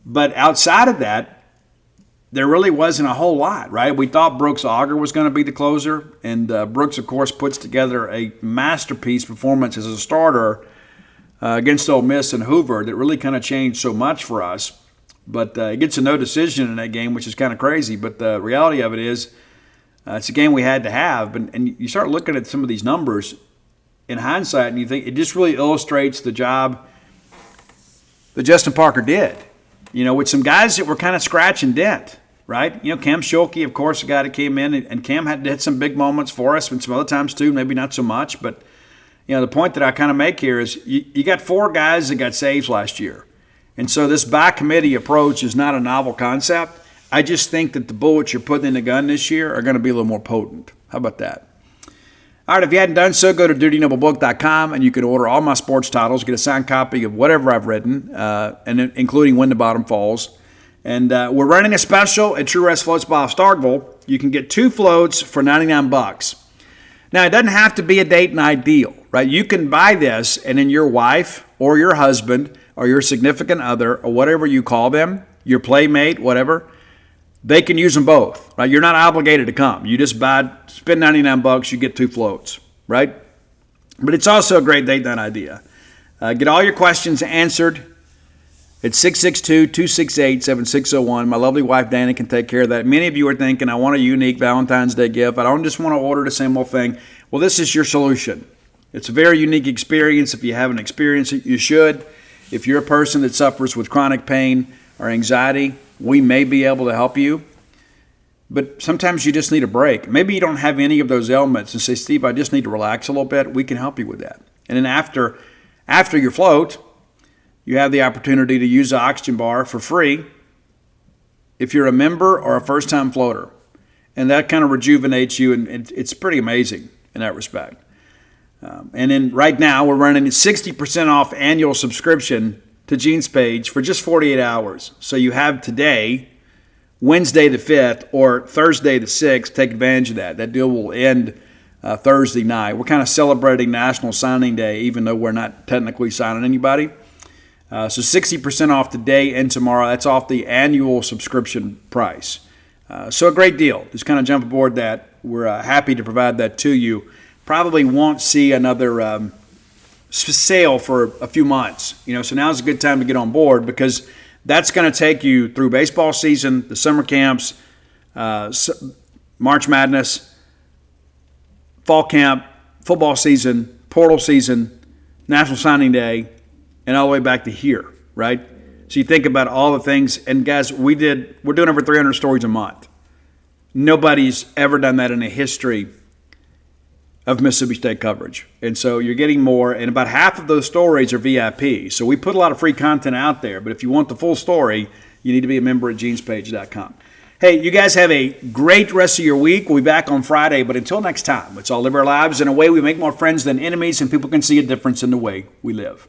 But outside of that, there really wasn't a whole lot, right? We thought Brooks Auger was going to be the closer, and Brooks, of course, puts together a masterpiece performance as a starter against Ole Miss and Hoover that really kind of changed so much for us. But he gets a no decision in that game, which is kind of crazy. But the reality of it is it's a game we had to have. And you start looking at some of these numbers in hindsight, and you think it just really illustrates the job that Justin Parker did, with some guys that were kind of scratch and dent, right? Cam Schulke, of course, a guy that came in, and Cam had some big moments for us, and some other times too, maybe not so much. But, the point that I kind of make here is you got 4 guys that got saves last year. And so this by-committee approach is not a novel concept. I just think that the bullets you're putting in the gun this year are going to be a little more potent. How about that? All right, if you hadn't done so, go to DutyNobleBook.com, and you can order all my sports titles, get a signed copy of whatever I've written, and including When the Bottom Falls. And we're running a special at True Rest Floats by Starkville. You can get 2 floats for $99. Now, it doesn't have to be a date night deal, right? You can buy this, and then your wife or your husband or your significant other or whatever you call them, your playmate, whatever, they can use them both, right? You're not obligated to come. You just spend $99, you get 2 floats, right? But it's also a great date night idea. Get all your questions answered at 662-268-7601. My lovely wife, Dana, can take care of that. Many of you are thinking, I want a unique Valentine's Day gift. I don't just want to order the same old thing. Well, this is your solution. It's a very unique experience. If you haven't experienced it, you should. If you're a person that suffers with chronic pain or anxiety, we may be able to help you. But sometimes you just need a break. Maybe you don't have any of those ailments and say, Steve, I just need to relax a little bit. We can help you with that. And then after your float, you have the opportunity to use the oxygen bar for free if you're a member or a first-time floater. And that kind of rejuvenates you, and it's pretty amazing in that respect. And then right now, we're running 60% off annual subscription to Gene's Page for just 48 hours. So you have today, Wednesday the 5th, or Thursday the 6th. Take advantage of that. That deal will end Thursday night. We're kind of celebrating National Signing Day, even though we're not technically signing anybody. So 60% off today and tomorrow. That's off the annual subscription price. So a great deal. Just kind of jump aboard that. We're happy to provide that to you. Probably won't see another sale for a few months. So now's a good time to get on board, because that's going to take you through baseball season, the summer camps, March Madness, fall camp, football season, portal season, National Signing Day, and all the way back to here, right? So you think about all the things, and guys, we're doing over 300 stories a month. Nobody's ever done that in the history of Mississippi State coverage. And so you're getting more, and about half of those stories are VIP. So we put a lot of free content out there, but if you want the full story, you need to be a member at genespage.com. Hey, you guys have a great rest of your week. We'll be back on Friday, but until next time, let's all live our lives in a way we make more friends than enemies, and people can see a difference in the way we live.